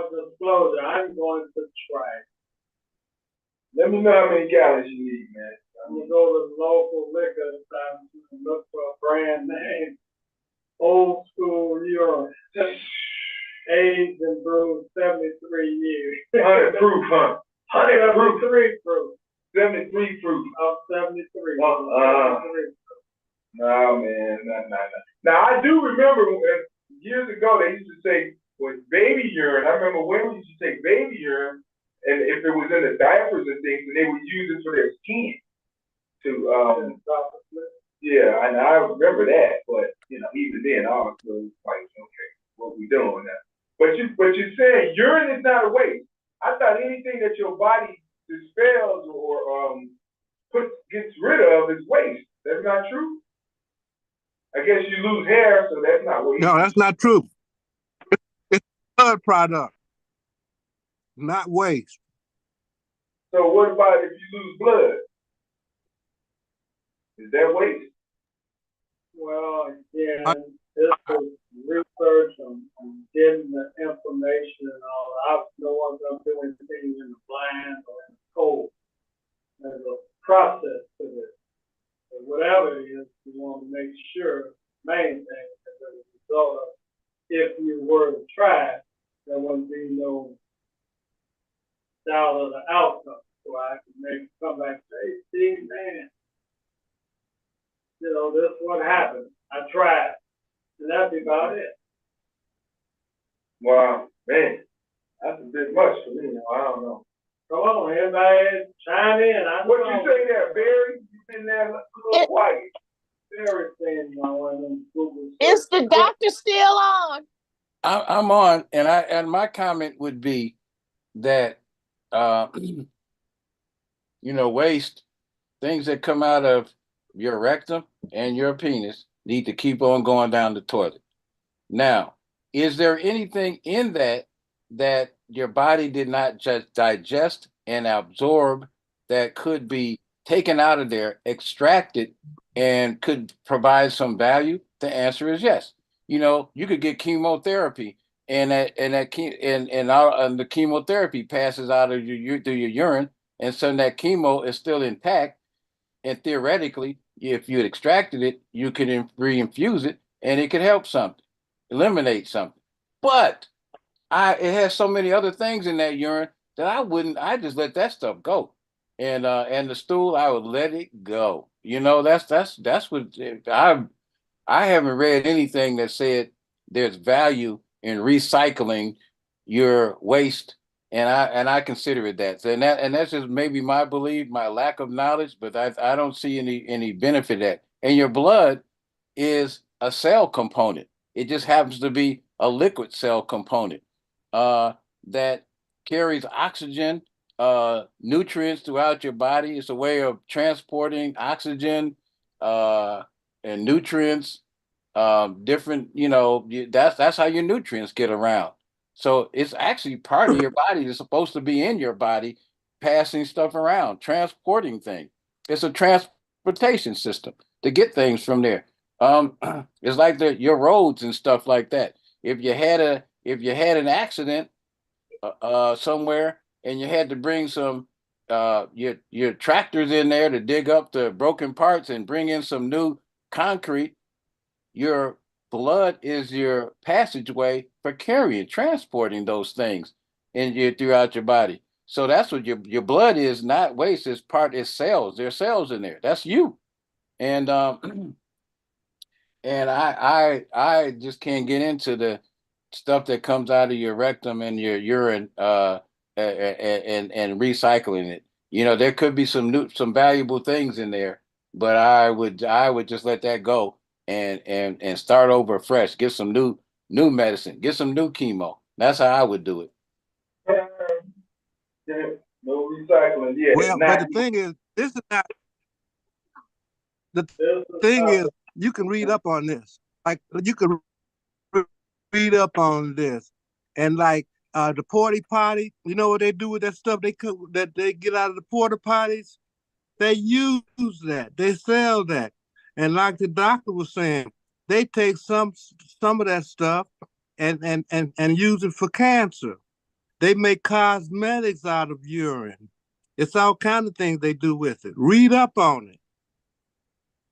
Speaker 5: disclosure, I'm going to try.
Speaker 1: Let me know how many gallons you need, man.
Speaker 5: I'm gonna go to the local liquor establishment and look for a brand name. Old school urine. Aged and brewed 73 years.
Speaker 1: 100 proof, huh? 100 proof.
Speaker 5: 73 proof.
Speaker 1: 73 proof.
Speaker 5: Of 73.
Speaker 1: No, man, no. Now, I do remember years ago, they used to say, with baby urine, I remember women used to take baby urine, and if it was in the diapers and things, and they would use it for their skin to, yeah, and I remember that, but, even then, I was like, okay, what we doing now? But you're saying urine is not a waste. I thought anything that your body dispels or gets rid of is waste. That's not true? I guess you lose hair, so that's not waste.
Speaker 11: No, that's not true. It's a blood product, not waste.
Speaker 1: So what about if you lose blood? Is that waste?
Speaker 5: Well, again, this is research on getting the information and all. No one's going to do anything in the blind or in the cold. There's a process to this. But whatever it is, you want to make sure, main thing, that as a result of, if you were to try it, there wouldn't be no doubt of the outcome. So I can come back and say, Steve, man, this is what happened. I tried. And that'd be about it.
Speaker 1: Wow, man, that's a bit much for me. I don't know.
Speaker 5: Come on, everybody, chime in.
Speaker 1: What you say there, Barry? You been there a little quiet.
Speaker 5: Barry saying Google.
Speaker 10: Is the doctor still on?
Speaker 3: I'm on, and my comment would be that waste, things that come out of your rectum and your penis need to keep on going down the toilet. Now, is there anything in that your body did not just digest and absorb that could be taken out of there, extracted, and could provide some value? The answer is yes. You could get chemotherapy, and the chemotherapy passes out of your through your urine, and so that chemo is still intact. And theoretically, if you had extracted it, you could reinfuse it, and it could help something, eliminate something. But it has so many other things in that urine that I just let that stuff go. and the stool, I would let it go. You know, that's what I haven't read anything that said there's value in recycling your waste, and I consider it that. And that's just maybe my belief, my lack of knowledge, but I don't see any benefit of that. And your blood is a cell component. It just happens to be a liquid cell component that carries oxygen, nutrients throughout your body. It's a way of transporting oxygen and nutrients, different. That's how your nutrients get around. So it's actually part of your body. It's supposed to be in your body, passing stuff around, transporting things. It's a transportation system to get things from there. It's like your roads and stuff like that. If you had an accident somewhere and you had to bring some your tractors in there to dig up the broken parts and bring in some new concrete, your blood is your passageway for carrying, transporting those things throughout your body. So that's what your blood is, not waste. It's cells. There's cells in there. That's you. And and I just can't get into the stuff that comes out of your rectum and your urine and recycling it. You know, there could be some valuable things in there, but I would just let that go and start over fresh. Get some new medicine. Get some new chemo. That's how I would do it.
Speaker 1: Yeah, no recycling. Yeah.
Speaker 11: Well, but the thing is, this is not the thing is you can read up on this. Like you can read up on this, and like the porta potty. You know what they do with that stuff that they get out of the porta potties? They use that. They sell that, and like the doctor was saying, they take some of that stuff and use it for cancer. They make cosmetics out of urine. It's all kind of things they do with it. Read up on it.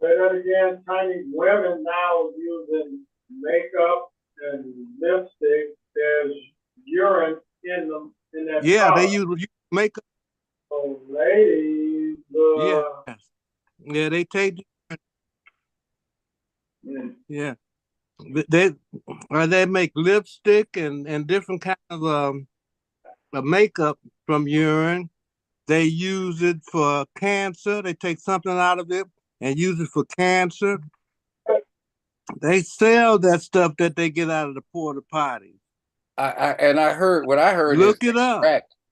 Speaker 5: Say that again, Tiny. Women now using makeup and lipstick. There's urine in them in that.
Speaker 11: Yeah,
Speaker 5: product.
Speaker 11: they use makeup.
Speaker 5: So ladies,
Speaker 11: Yeah, they take. Yeah, they make lipstick and different kinds of makeup from urine. They use it for cancer. They take something out of it and use it for cancer. They sell that stuff that they get out of the porta potties.
Speaker 3: I heard what I heard
Speaker 11: Look
Speaker 3: is
Speaker 11: it up.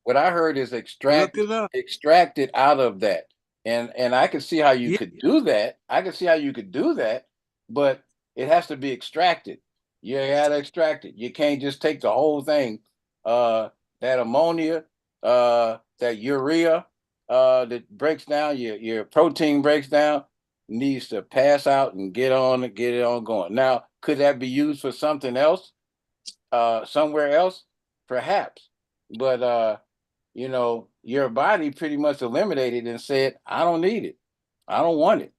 Speaker 3: What I heard is
Speaker 11: Look it up.
Speaker 3: extract it out of that. And I can see how you could do that. I can see how you could do that, but it has to be extracted. You gotta extract it. You can't just take the whole thing. That ammonia, that urea, that breaks down, your protein breaks down, needs to pass out and get it on going. Now, could that be used for something else? Somewhere else, perhaps. But your body pretty much eliminated and said, I don't need it. I don't want it.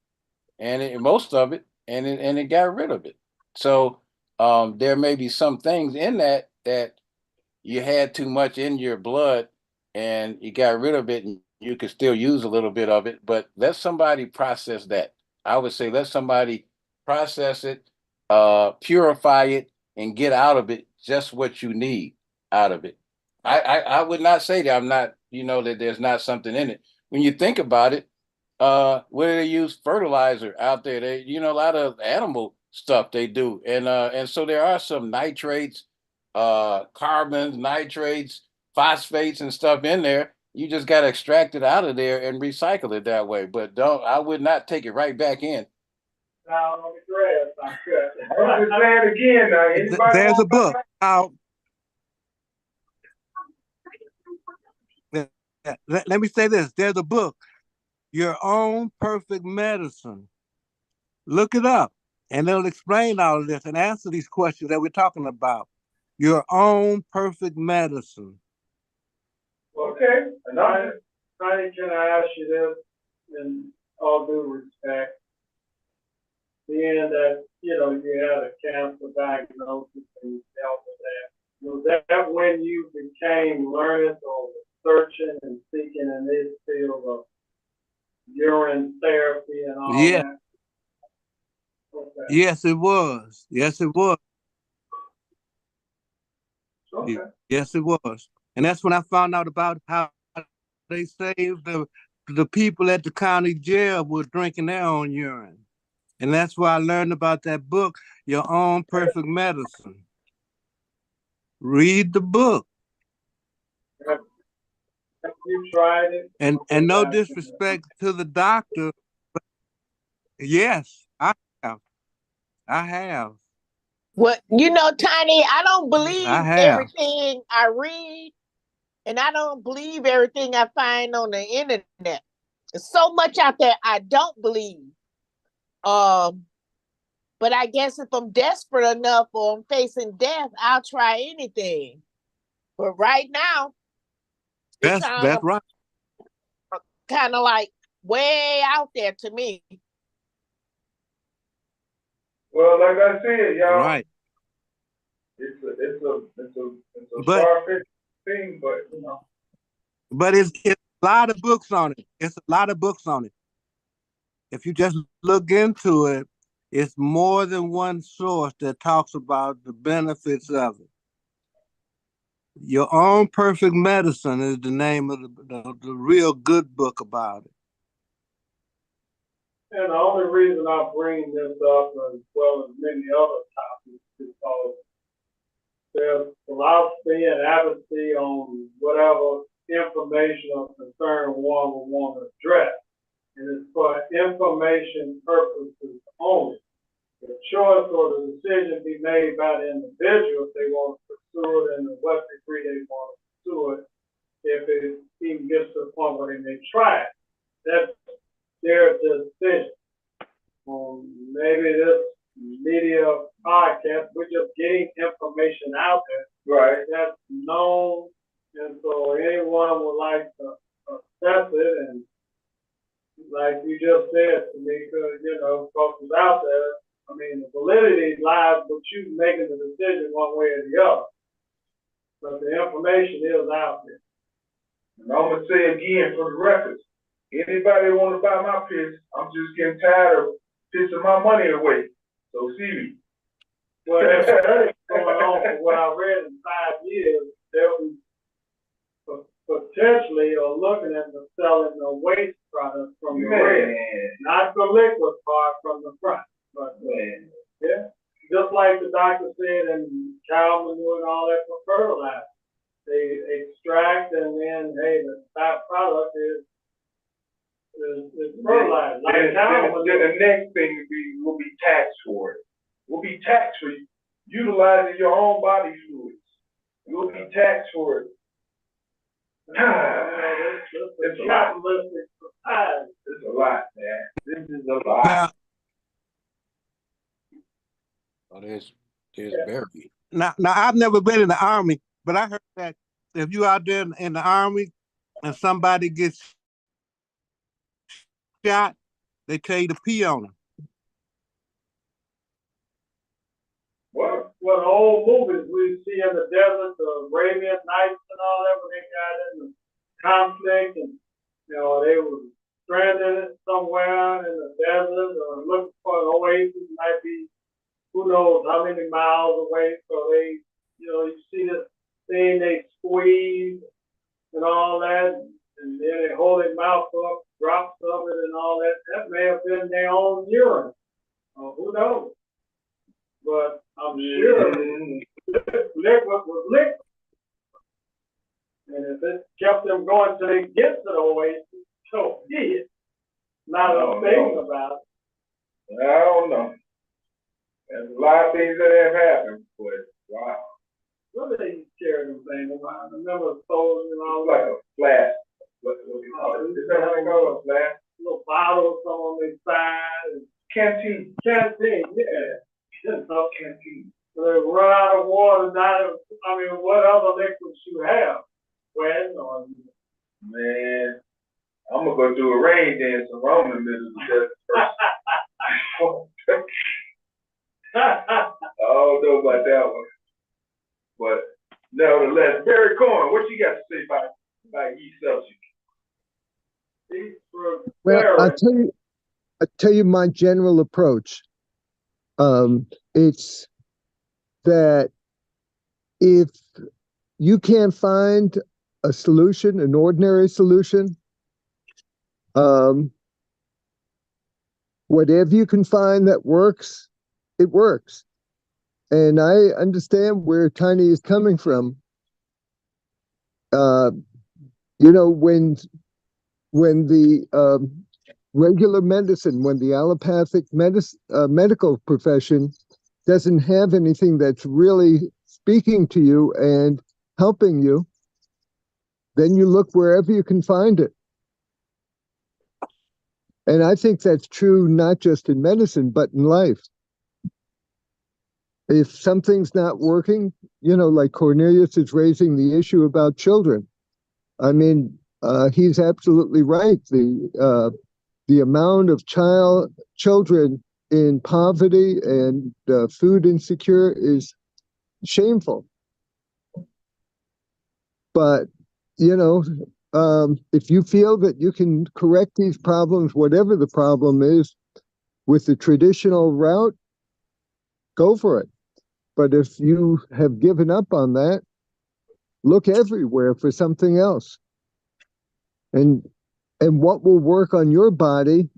Speaker 3: And most of it, and it got rid of it. So there may be some things in that you had too much in your blood and you got rid of it and you could still use a little bit of it, but let somebody process that. I would say let somebody process it, purify it, and get out of it just what you need out of it. I would not say that I'm not, that there's not something in it. When you think about it, what do they use fertilizer out there? They, a lot of animal stuff they do. And so there are some nitrates, carbons, nitrates, phosphates and stuff in there. You just got to extract it out of there and recycle it that way. But I would not take it right back in.
Speaker 5: Down on the grass, I could.
Speaker 1: I'm just saying again now. Anybody
Speaker 11: There's a book out. Let me say this. There's a book, Your Own Perfect Medicine. Look it up, and it'll explain all of this and answer these questions that we're talking about. Your Own Perfect Medicine.
Speaker 5: Okay. Honey, can I ask you this in all due respect? Being that, you had a cancer diagnosis and you dealt with that, was that when you became learned or searching and seeking in this field of urine therapy and all
Speaker 11: Yeah.
Speaker 5: that. Okay.
Speaker 11: Yes, it was. Yes, it was.
Speaker 1: Okay.
Speaker 11: Yes, it was. And that's when I found out about how they saved the people at the county jail were drinking their own urine. And that's why I learned about that book, Your Own Perfect Medicine. Read the book.
Speaker 5: Have you tried it?
Speaker 11: And no disrespect to the doctor, but yes, I have. I have.
Speaker 10: Well, you know, Tiny, I don't believe
Speaker 11: I have.
Speaker 10: everything I read, and I don't believe everything I find on the internet. There's so much out there I don't believe. But I guess if I'm desperate enough or I'm facing death, I'll try anything. But right now, it
Speaker 11: That's right.
Speaker 10: kind of like way out there to me.
Speaker 1: Well, like I said, y'all,
Speaker 11: Right.
Speaker 1: it's a
Speaker 11: But-
Speaker 1: far-fetched thing, but you know.
Speaker 11: But it's a lot of books on it. It's a lot of books on it. If you just look into it, it's more than one source that talks about the benefits of it. Your Own Perfect Medicine is the name of the real good book about it.
Speaker 5: And the only reason I bring this up, as well as many other topics, is because there's philosophy and advocacy on whatever information or concern one will want to address. And it's for information purposes only. The choice or the decision be made by the individual if they want to pursue it and to what degree they want to pursue it, if it even gets to the point where they may try it. That's their decision. Maybe this media podcast, we're just getting information out there.
Speaker 1: Right.
Speaker 5: That's known, and so anyone would like to assess it, and like you just said, Tamika, you know, folks is out there. I mean, the validity lies with you making the decision one way or the other. But the information is out there.
Speaker 1: And I'm gonna say again for the records, anybody want to buy my piss, I'm just getting tired of pissing my money away. So see me.
Speaker 5: Well, that's going on for what I read in 5 years. They'll be potentially or looking at the selling the waste product from the red, not the liquid part from the front. But yeah, just like the doctor said in cow manure and all that for fertilizer, they extract and then hey, the byproduct is fertilizer. Like cow manure.
Speaker 1: Then the next thing will be taxed for it. We'll be taxed for utilizing your own body fluids. You'll be taxed for it.
Speaker 5: It's a capitalistic society.
Speaker 1: It's a lot, man. This is a lot.
Speaker 11: Now,
Speaker 3: Oh, there's Barry.
Speaker 11: now I've never been in the Army, but I heard that if you out there in the Army and somebody gets shot, they tell you to pee on them.
Speaker 5: Well, the old movies we see in the desert, the Arabian Nights and all that, when they got in the conflict and, you know, they were stranded somewhere in the desert or looking for an oasis, might be who knows how many miles away. So they, you know, you see this thing they squeeze and all that, and then they hold their mouth up, drops of it and all that. That may have been their own urine. Who knows? But I'm sure liquid was liquid. And if it kept them going till they get to the oasis, so be it. Not a thing about it.
Speaker 1: I don't know. There's a lot of things that have happened, but wow.
Speaker 5: What do they carry them things around? I remember soldiers and all
Speaker 1: It's like
Speaker 5: that.
Speaker 1: a flask. What do you call it? Is that what they call it? A flask?
Speaker 5: Little bottles, some on their side. And
Speaker 1: Canteen.
Speaker 5: canteen, yeah.
Speaker 1: No canteen.
Speaker 5: So they run out of water, what other liquids you have? Wet or
Speaker 1: Man, I'm gonna go do a rain dance around the middle of the desert first. I don't know about that one. But nevertheless, Barry Cohen, what you got to say about it? like each subject.
Speaker 12: Well, I'll tell you my general approach. It's that if you can't find a solution, an ordinary solution, whatever you can find that works, it works. And I understand where Tiny is coming from. You know, when the regular medicine, when the allopathic medical profession doesn't have anything that's really speaking to you and helping you, then you look wherever you can find it. And I think that's true not just in medicine, but in life. If something's not working, you know, like Cornelius is raising the issue about children. I mean, he's absolutely right. The amount of children in poverty and food insecure is shameful. But, you know, if you feel that you can correct these problems, whatever the problem is, with the traditional route, go for it. But if you have given up on that, look everywhere for something else. And what will work on your body,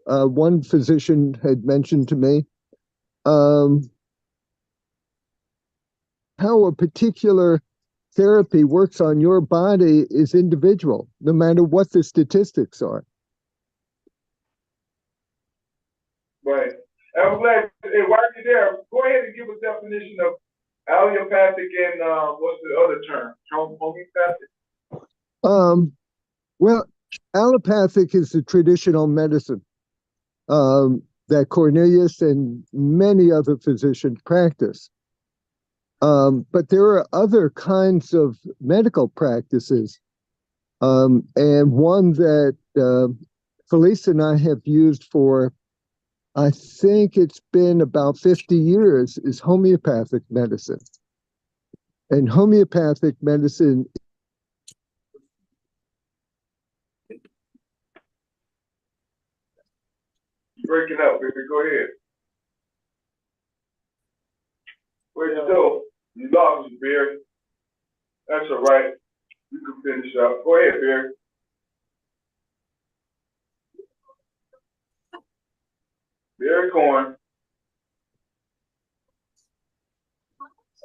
Speaker 12: one physician had mentioned to me, how a particular therapy works on your body is individual, no matter what the statistics are.
Speaker 1: Right. I'm glad, hey, while you're there, go ahead and give a definition of allopathic and what's the other term? Homeopathic?
Speaker 12: Well, allopathic is the traditional medicine that Cornelius and many other physicians practice. But there are other kinds of medical practices. And one that Felice and I have used for, I think it's been about 50 years, is homeopathic medicine. And homeopathic medicine
Speaker 1: Breaking up, baby. Go ahead. Wait, still, you lost me, Barry. That's all right. You can finish up. Go ahead, Barry. Barry Corn.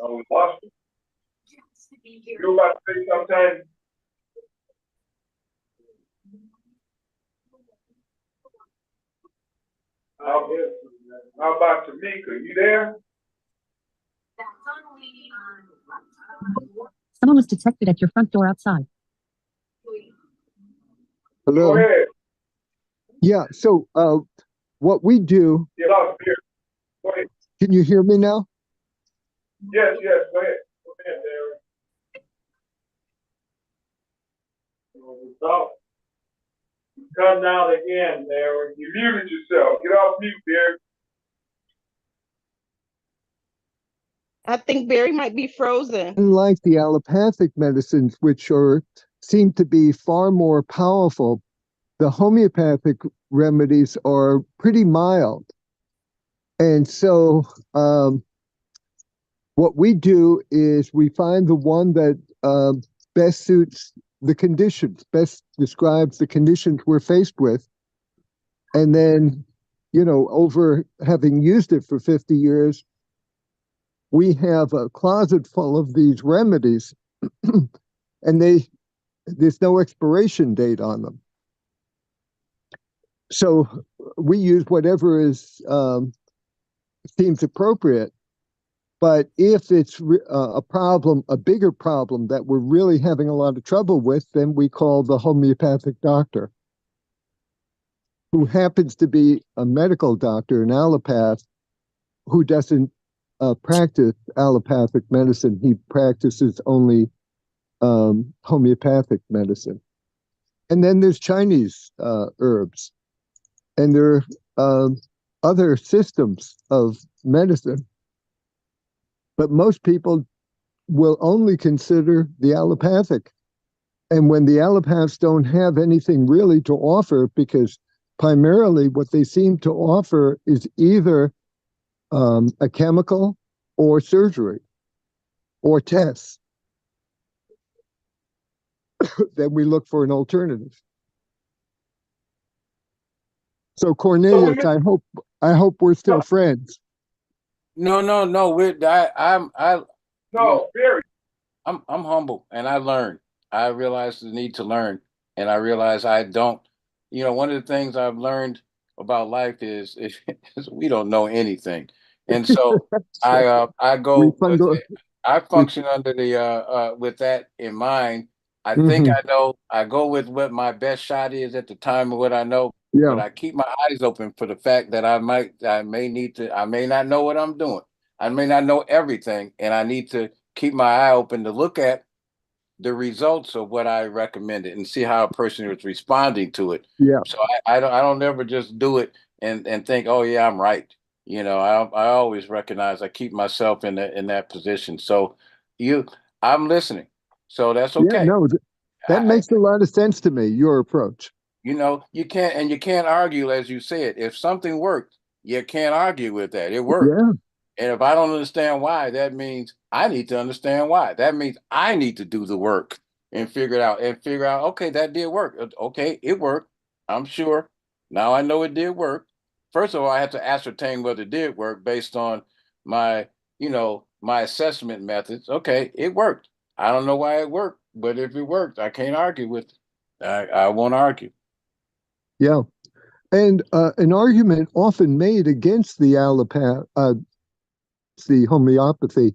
Speaker 1: Oh, we lost you. You were about to say something? How about Tamika? You there?
Speaker 13: Someone was detected at your front door outside.
Speaker 12: Hello.
Speaker 1: Go ahead.
Speaker 12: Yeah, so what we do,
Speaker 1: You lost Barry. Go ahead.
Speaker 12: can you hear me now?
Speaker 1: Yes, go ahead. Go ahead, Barry.
Speaker 5: So, you come out again, Barry.
Speaker 1: You muted yourself. Get off mute, Barry.
Speaker 9: I think Barry might be frozen.
Speaker 12: Unlike the allopathic medicines, which seem to be far more powerful, the homeopathic remedies are pretty mild. And so what we do is we find the one that best suits the conditions, best describes the conditions we're faced with. And then, you know, over having used it for 50 years, we have a closet full of these remedies and there's no expiration date on them. So we use whatever seems appropriate. But if it's a problem, a bigger problem that we're really having a lot of trouble with, then we call the homeopathic doctor, who happens to be a medical doctor, an allopath, who doesn't practice allopathic medicine. He practices only homeopathic medicine. And then there's Chinese herbs. And there are other systems of medicine. But most people will only consider the allopathic. And when the allopaths don't have anything really to offer, because primarily what they seem to offer is either a chemical or surgery or tests, then we look for an alternative. So Cornelius, I hope we're still friends.
Speaker 3: No,
Speaker 1: very.
Speaker 3: I'm humble and I learn. I realize the need to learn, and I realize I don't. One of the things I've learned about life is we don't know anything, and so I go with it. I function under the with that in mind. I think I know. I go with what my best shot is at the time of what I know, but I keep my eyes open for the fact that I may not know what I'm doing. I may not know everything, and I need to keep my eye open to look at the results of what I recommended and see how a person is responding to it.
Speaker 12: Yeah.
Speaker 3: So I don't ever just do it and think, oh yeah, I'm right. I always recognize I keep myself in that position. So I'm listening. So that's okay.
Speaker 12: Yeah, no, that makes a lot of sense to me, your approach.
Speaker 3: You can't argue, as you said. If something worked, you can't argue with that. It worked.
Speaker 12: Yeah.
Speaker 3: And if I don't understand why, that means I need to understand why. That means I need to do the work and figure out, okay, that did work. Okay, it worked. I'm sure. Now I know it did work. First of all, I have to ascertain whether it did work based on my assessment methods. Okay, it worked. I don't know why it worked, but if it worked, I can't argue with it. I won't argue.
Speaker 12: Yeah. And an argument often made against the allopath, the homeopathy,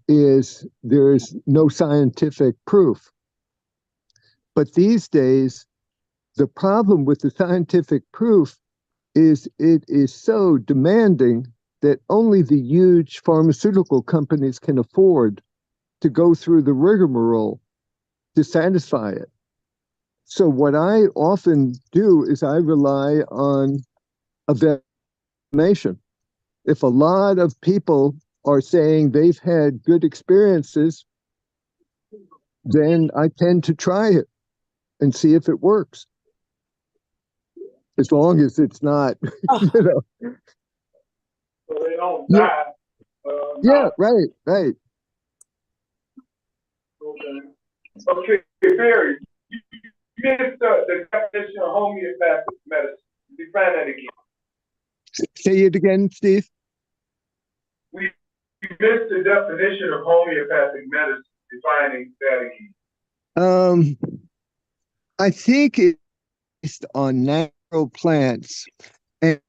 Speaker 12: is there is no scientific proof. But these days, the problem with the scientific proof is it is so demanding that only the huge pharmaceutical companies can afford to go through the rigmarole to satisfy it. So what I often do is I rely on evaluation. If a lot of people are saying they've had good experiences, then I tend to try it and see if it works. As long as it's not,
Speaker 5: So they don't die.
Speaker 12: Yeah, right.
Speaker 1: Okay, Barry, you missed the definition of homeopathic medicine. Define that again.
Speaker 12: Say it again, Steve.
Speaker 1: We missed the definition of homeopathic medicine. Defining that again.
Speaker 12: I think it's based on natural plants, and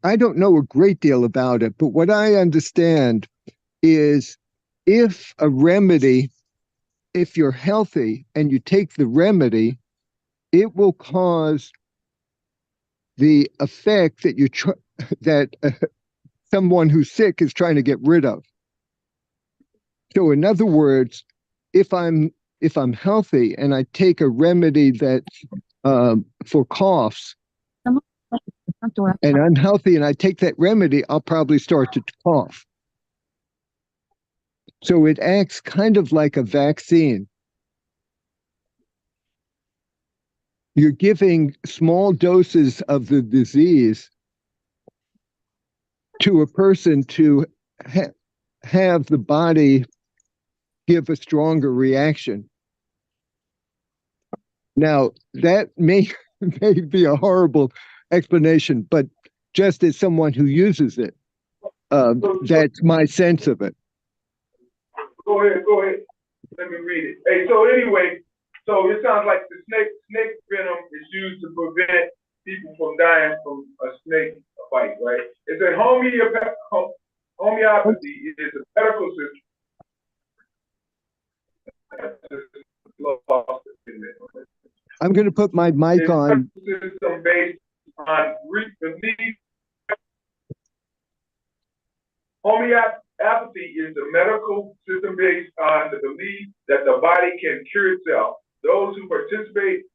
Speaker 12: I don't know a great deal about it, but what I understand is if you're healthy and you take the remedy, it will cause the effect that someone who's sick is trying to get rid of. So in other words, if I'm healthy and I take a remedy that's for coughs, and I'm healthy and I take that remedy, I'll probably start to cough. So it acts kind of like a vaccine. You're giving small doses of the disease to a person to have the body give a stronger reaction. Now, that may be a horrible explanation, but just as someone who uses it, that's my sense of it.
Speaker 1: Go ahead. Let me read it. Hey, so anyway, so it sounds like the snake venom is used to prevent people from dying from a snake bite, right? It's a homeopathy is a medical system.
Speaker 12: I'm going to put my mic on.
Speaker 1: System based on belief. Homeopathy is a medical system based on the belief that the body can cure itself. Those who participate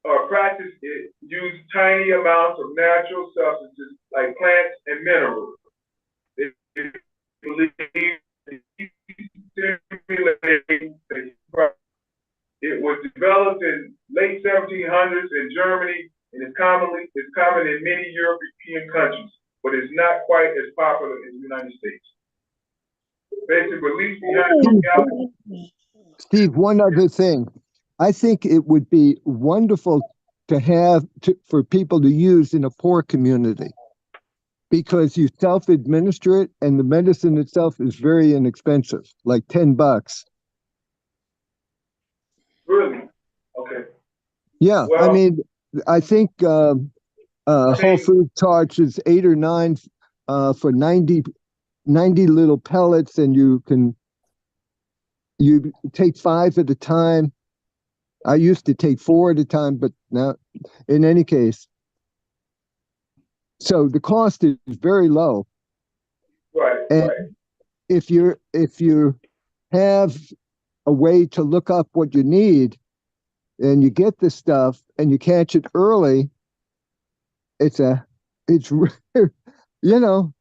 Speaker 1: or practice it use tiny amounts of natural substances like plants and minerals. They believe stimulating the It was developed in late 1700s in Germany, and it's common in many European countries, but it's not quite as popular in the United States. Basically, leaves behind.
Speaker 12: Steve, one other thing. I think it would be wonderful to have for people to use in a poor community, because you self-administer it and the medicine itself is very inexpensive, like $10.
Speaker 1: Really? Okay.
Speaker 12: Yeah,
Speaker 1: Well,
Speaker 12: I mean, I think Whole Foods charges 8 or 9 for 90 little pellets, and you take 5 at a time. I used to take 4 at a time, but now, in any case, so the cost is very low.
Speaker 1: Right.
Speaker 12: And if you have a way to look up what you need, and you get the stuff and you catch it early, it's you know,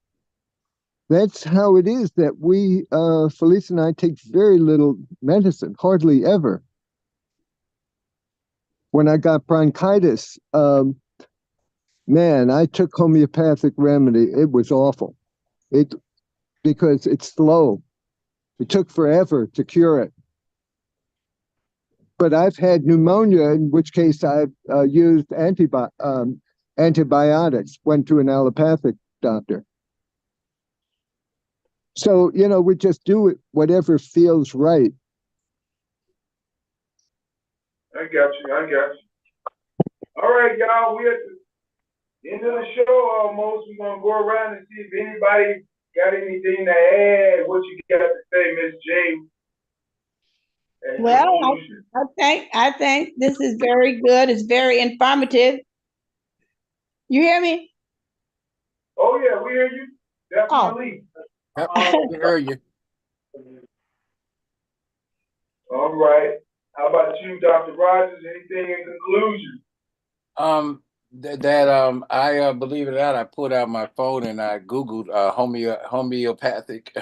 Speaker 12: that's how it is that we, Felice and I, take very little medicine, hardly ever. When I got bronchitis, man, I took homeopathic remedy. It was awful. Because it's slow. It took forever to cure it. But I've had pneumonia, in which case I've used antibiotics, went to an allopathic doctor. So, we just do it, whatever feels right.
Speaker 1: I got you. All right, y'all, we're at the end of the show almost. We're going to go around and see if anybody got anything to add. What you got to say, Miss J?
Speaker 2: Well, I think this is very good. It's very informative. You hear me?
Speaker 1: Oh, yeah, we hear you. Definitely.
Speaker 3: Oh. We hear you.
Speaker 1: All right. How about you, Dr. Rogers? Anything in conclusion?
Speaker 3: I believe it or not, I pulled out my phone and I Googled homeopathic,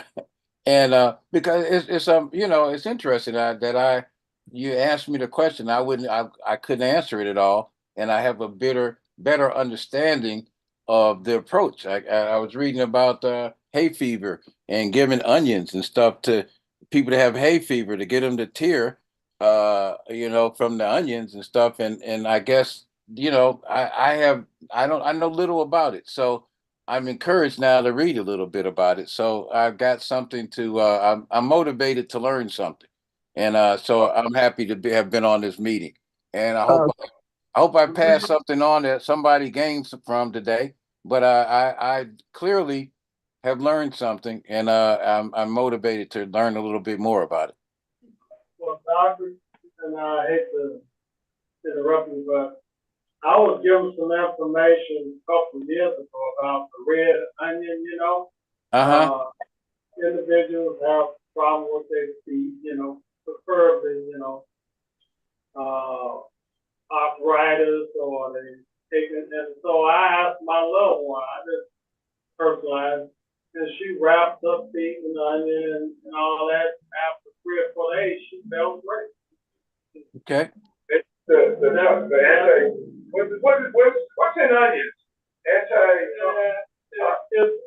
Speaker 3: and because it's it's interesting that you asked me the question, I couldn't answer it at all, and I have a better understanding of the approach. I was reading about hay fever and giving onions and stuff to people that have hay fever to get them to tear, from the onions and stuff, and I guess. I know little about it, so I'm encouraged now to read a little bit about it. So I've got something to. I'm motivated to learn something, and so I'm happy to have been on this meeting. And I hope I passed something on that somebody gains from today. But I clearly have learned something, and I'm motivated to learn a little bit more about it.
Speaker 5: Well, Doctor, and I hate to interrupt you, but I was given some information a couple of years ago about the red onion, Individuals have problem with their feet, preferably, arthritis or they take it. And so I asked my loved one, I just personalized, and she wrapped her feet in onion and all that. After 3 or 4 days, she felt great.
Speaker 3: Okay.
Speaker 1: What's in onions?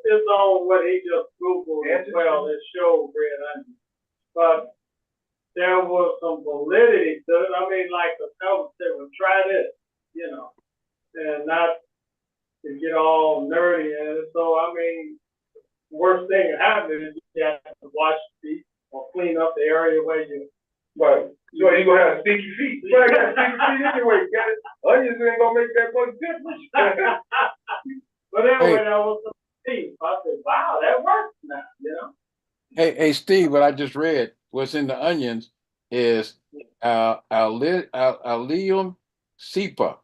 Speaker 5: It's on what he just Googled as well. It showed red onions. But there was some validity to it. I mean, like the fellow said, well, try this, and not to get all nerdy in it. So, I mean, the worst thing that happened is you have to wash your feet or clean up the area where you.
Speaker 1: Right. So you're going to have sticky feet. You got sticky feet anyway. Onions ain't going to make that much difference.
Speaker 5: But anyway, that was the feet. I said, wow, that works now,
Speaker 3: Hey, Steve, what I just read, what's in the onions is Allium cepa,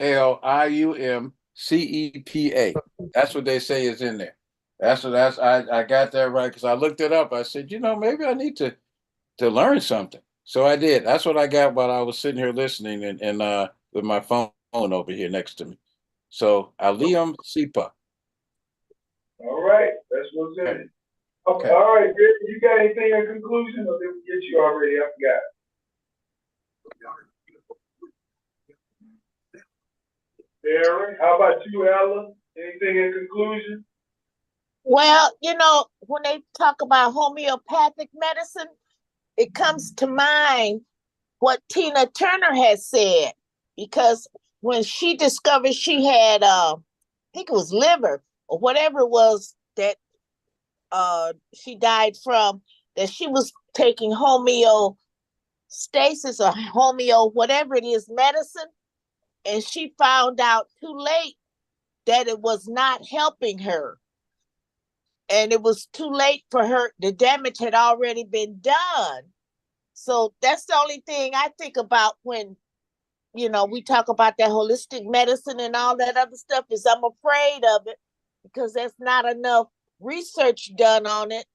Speaker 3: ALLIUM CEPA. That's what they say is in there. I got that right because I looked it up. I said, maybe I need to learn something. So I did. That's what I got while I was sitting here listening and with my phone over here next to me. So Allium cepa.
Speaker 1: All right, that's what's in it. Okay. All right, Rick, you got anything in conclusion, or did we get you already? I forgot. Barry, how about you, Ella? Anything in conclusion?
Speaker 10: Well, when they talk about homeopathic medicine, it comes to mind what Tina Turner has said, because when she discovered she had, I think it was liver or whatever it was that she died from, that she was taking homeostasis or homeo, whatever it is, medicine, and she found out too late that it was not helping her. And it was too late for her. The damage had already been done. So that's the only thing I think about when, we talk about that holistic medicine and all that other stuff, is I'm afraid of it because there's not enough research done on it.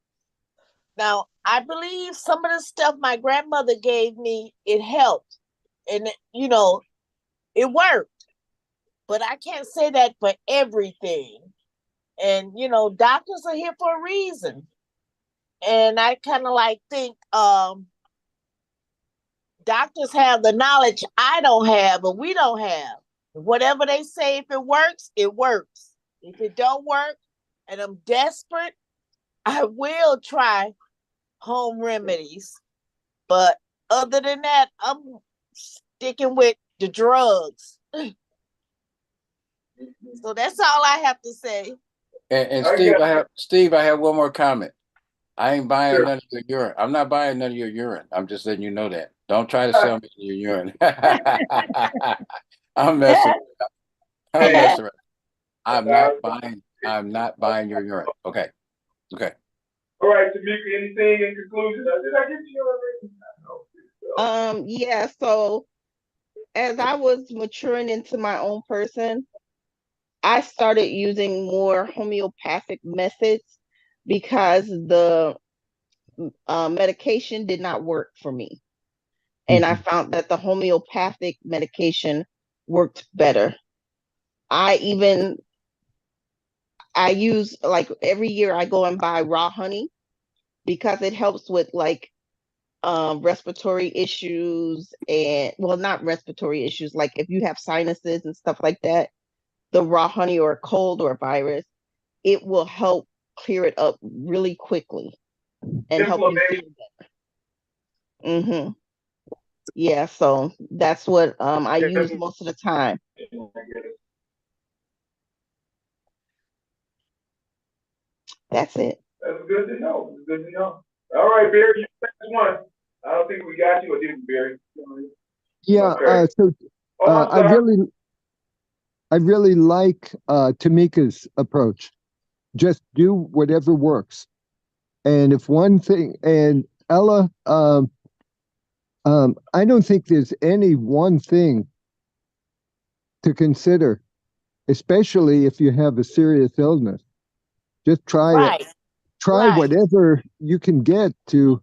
Speaker 10: Now, I believe some of the stuff my grandmother gave me, it helped. And, it worked. But I can't say that for everything. And, doctors are here for a reason. And I kind of think doctors have the knowledge I don't have, but we don't have. Whatever they say, if it works, it works. If it don't work and I'm desperate, I will try home remedies. But other than that, I'm sticking with the drugs. So that's all I have to say.
Speaker 3: And Steve, I have one more comment. I ain't buying none of your urine. I'm not buying none of your urine. I'm just letting you know that. Don't try to sell me your urine. I'm messing. I'm messing. I'm not buying your urine. Okay.
Speaker 1: All right, Tamika, anything in conclusion? Did I get you already?
Speaker 9: Yeah, so as I was maturing into my own person, I started using more homeopathic methods because the medication did not work for me. And I found that the homeopathic medication worked better. I use, like, every year I go and buy raw honey because it helps with respiratory issues, and not respiratory issues, like if you have sinuses and stuff like that, the raw honey, or a cold or a virus, it will help clear it up really quickly and help you feel better. Yeah, so that's what I use most of the time. That's it.
Speaker 1: That's good to know. All right, Barry, you next one. I don't think we got you, or did we, Barry?
Speaker 12: Yeah.
Speaker 1: Okay.
Speaker 12: I really like Tamika's approach. Just do whatever works. And if one thing, and Ella, I don't think there's any one thing to consider, especially if you have a serious illness. Just try it. Try whatever you can get to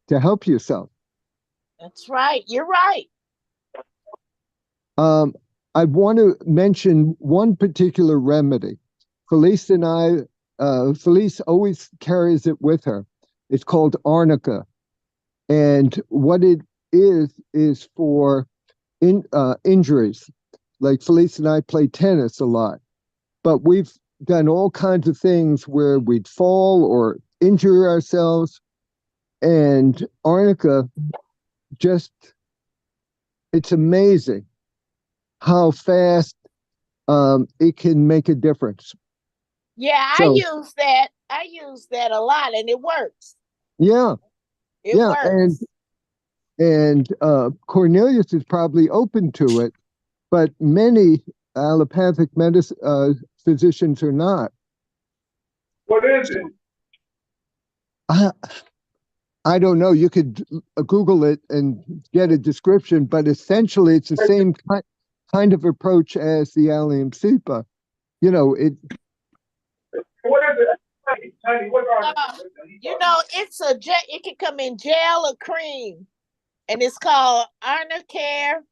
Speaker 12: help yourself.
Speaker 10: That's right. You're right.
Speaker 12: I want to mention one particular remedy. Felice and Felice always carries it with her. It's called arnica. And what it is for injuries. Like Felice and I play tennis a lot, but we've done all kinds of things where we'd fall or injure ourselves. And arnica, it's amazing how fast it can make a difference.
Speaker 10: Yeah, I use that a lot, and it works.
Speaker 12: Yeah.
Speaker 10: It works.
Speaker 12: And Cornelius is probably open to it, but many allopathic physicians are not.
Speaker 1: What is it?
Speaker 12: I don't know. You could Google it and get a description, but essentially it's the same kind of approach as the allium cepa.
Speaker 1: What is it? Honey, what are
Speaker 10: it can come in gel or cream, and it's called Arnicare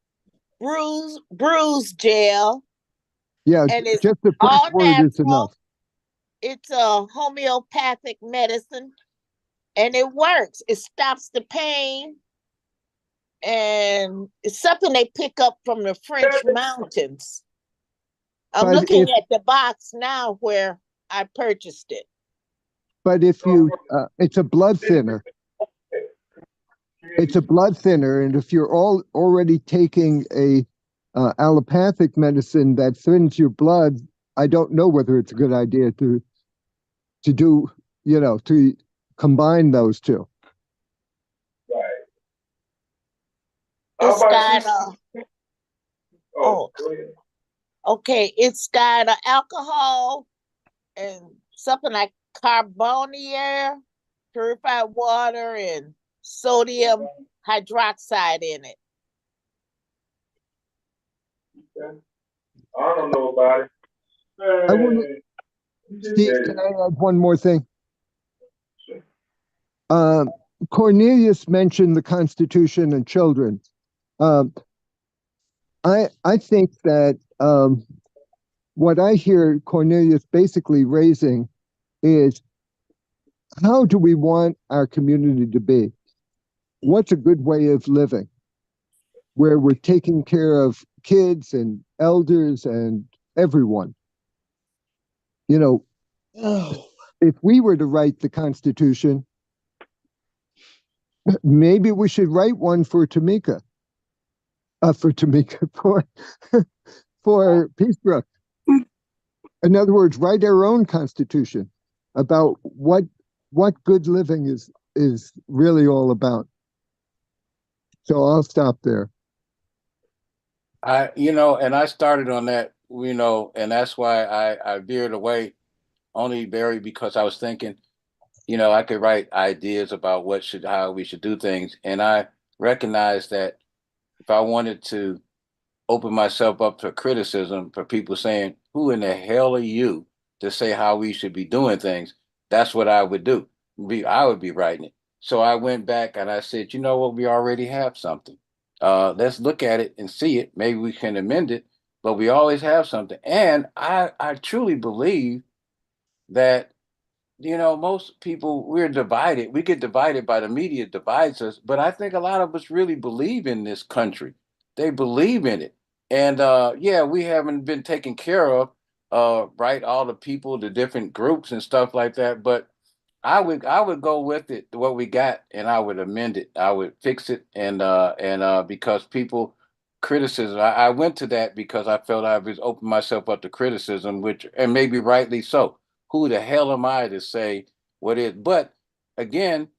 Speaker 10: Bruise Gel.
Speaker 12: Yeah,
Speaker 10: and it's
Speaker 12: just the first word
Speaker 10: natural.
Speaker 12: is enough.
Speaker 10: It's a homeopathic medicine, and it works. It stops the pain. and it's something they pick up from the French mountains. I'm
Speaker 12: But
Speaker 10: looking
Speaker 12: if-
Speaker 10: at the box now where I purchased it.
Speaker 12: But if you, it's a blood thinner. It's a blood thinner, and if you're already taking a allopathic medicine that thins your blood, I don't know whether it's a good idea to do, to combine those two.
Speaker 1: Right.
Speaker 10: It's
Speaker 1: How about
Speaker 10: got
Speaker 1: this?
Speaker 10: oh,
Speaker 1: Go ahead.
Speaker 10: okay, it's got alcohol and something like carbonier, purified water, and sodium hydroxide in it.
Speaker 1: Okay. I don't know about it.
Speaker 12: I want to, Steve, can I add one more thing? Cornelius mentioned the Constitution and children. I think that what I hear Cornelius basically raising is, how do we want our community to be? What's a good way of living where we're taking care of kids and elders and everyone? If we were to write the Constitution, maybe we should write one for Tamika. For Peacebrook. In other words, write our own Constitution about what good living is really all about. So I'll stop there.
Speaker 3: And I started on that, and that's why I veered away only, Barry, because I was thinking, I could write ideas about how we should do things. And I recognized that if I wanted to open myself up to criticism for people saying, who in the hell are you to say how we should be doing things? That's what I would do. I would be writing it. So I went back and I said, you know what? We already have something. Let's look at it and see it. Maybe we can amend it, but we always have something. And I truly believe that, most people, we're divided. We get divided by the media, divides us. But I think a lot of us really believe in this country. They believe in it. And we haven't been taken care of, right? All the people, the different groups and stuff like that. But I would go with it, what we got, and I would amend it. I would fix it, and because people criticism, I went to that because I felt I was opening myself up to criticism, and maybe rightly so. Who the hell am I to say what is? But again,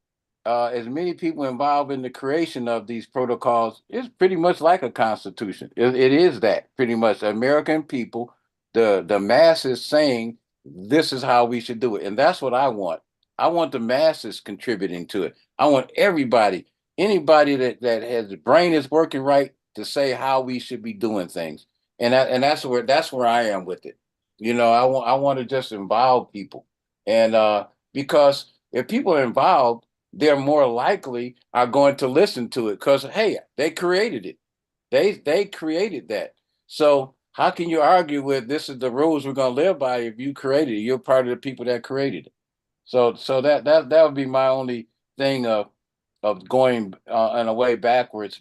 Speaker 3: as many people involved in the creation of these protocols, it's pretty much like a constitution. It is that pretty much American people, the masses saying this is how we should do it, and that's what I want. I want the masses contributing to it. I want anybody that has the brain is working right to say how we should be doing things, and that's where I am with it. I want to just involve people, and because if people are involved, they're more likely are going to listen to it because, hey, they created it. They created that. So how can you argue with this is the rules we're going to live by if you created it? You're part of the people that created it. So that would be my only thing of going in a way backwards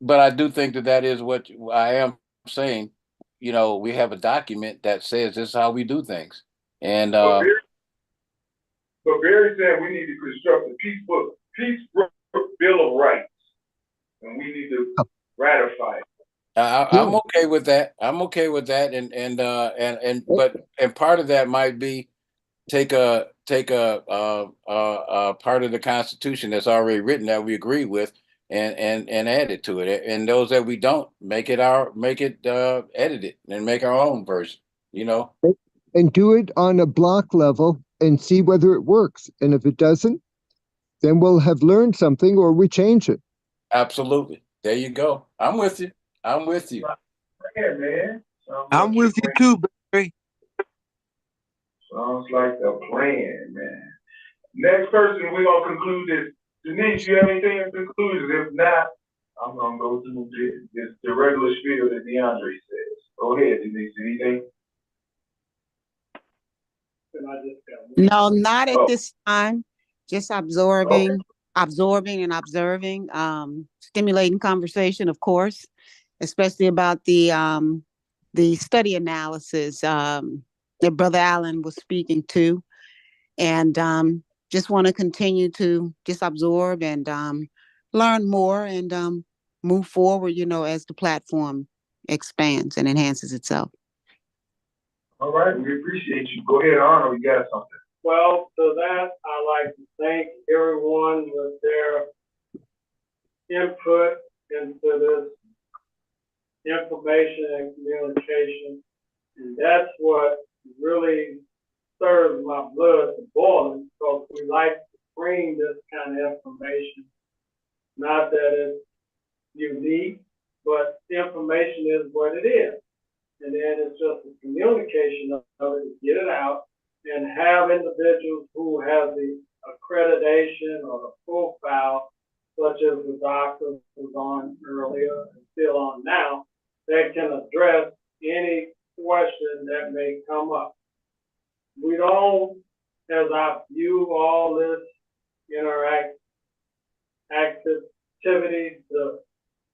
Speaker 3: but I do think that is what I am saying. We have a document that says this is how we do things. And
Speaker 1: but Barry said we need to construct a Peacebrook Bill of Rights, and we need to ratify it.
Speaker 3: I'm okay with that. I'm okay with that, but part of that might be take a part of the Constitution that's already written that we agree with and add it to it, and those that we don't edit it and make our own version.
Speaker 12: And do it on a block level and see whether it works. And if it doesn't, then we'll have learned something or we change it.
Speaker 3: Absolutely. There you go. I'm with you.
Speaker 1: Yeah, man.
Speaker 11: I'm with you too, Barry.
Speaker 1: Sounds like a plan, man. Next person we're gonna conclude is Denise. You have anything to conclude? If not, I'm gonna go through the regular spiel that DeAndre says. Go ahead, Denise. Anything?
Speaker 14: No, not at this time. Just absorbing. absorbing and observing, stimulating conversation, of course, especially about the study analysis that Brother Allen was speaking to. And just want to continue to just absorb and learn more and move forward, you know, as the platform expands and enhances itself.
Speaker 1: All right, we appreciate you. Go ahead, Arnold, you got something.
Speaker 5: Well, to that, I like to thank everyone with their input into this information and communication. And that's what really stirs my blood to boiling, because we like to bring this kind of information. Not that it's unique, but information is what it is. And then it's just the communication of it to get it out and have individuals who have the accreditation or the profile, such as the doctor who was on earlier and still on now, that can address any question that may come up. We don't, as I view all this activity, to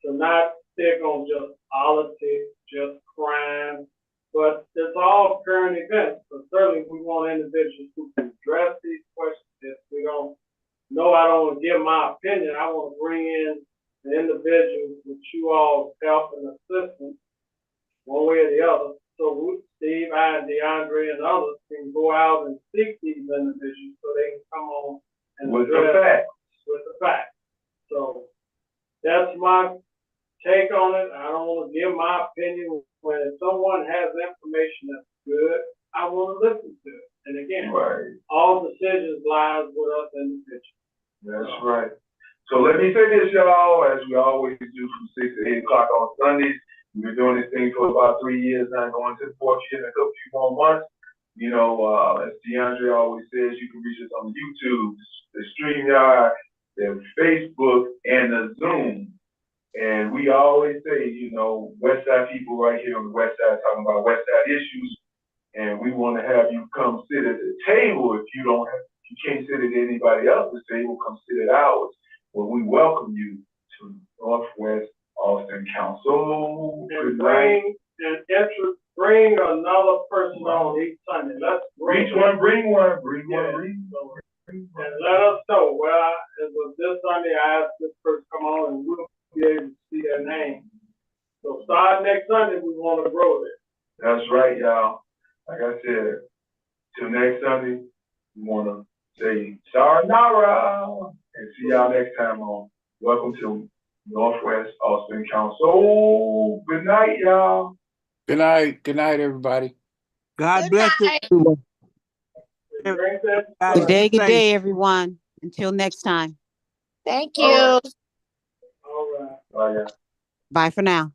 Speaker 5: not stick on just politics, just crime, but it's all current events. But certainly we want individuals who can address these questions. If we don't know, I don't want to give my opinion. I want to bring in the individuals that you all help and assistance one way or the other. So we, Steve, I, and DeAndre, and others can go out and seek these individuals so they can come on and
Speaker 1: With
Speaker 5: address
Speaker 1: the facts.
Speaker 5: with the facts. So that's my take on it. I don't want to give my opinion. When someone has information that's good, I want to listen to it. And again, all decisions lies with us individuals.
Speaker 1: That's right. So let me say this, y'all, as we always do from 6 to 8 o'clock on Sundays. We've been doing this thing for about 3 years now, going to the 4th year in a couple few more months. You know, as DeAndre always says, you can reach us on YouTube, the StreamYard, the Facebook, and the Zoom. And we always say, you know, Westside people right here on the West Side talking about Westside issues. And we want to have you come sit at the table. If you can't sit at anybody else's table, come sit at ours. Where we welcome you to Northwest Austin Council.
Speaker 5: And bring another person on each Sunday. Let's
Speaker 1: bring one.
Speaker 5: And let us know. Well, it was this Sunday I asked this person to come on, and we'll be able to see their name. So start next Sunday, we want to grow it.
Speaker 1: That's right, y'all. Like I said, till next Sunday, we want to say sayonara and see y'all next time on Welcome to Northwest Austin Council. Good night, y'all.
Speaker 3: Good night. Good night, everybody.
Speaker 11: God bless
Speaker 14: you. Good day, everyone. Until next time.
Speaker 10: Thank you.
Speaker 1: All right.
Speaker 5: All right.
Speaker 1: Bye, y'all.
Speaker 14: Bye for now.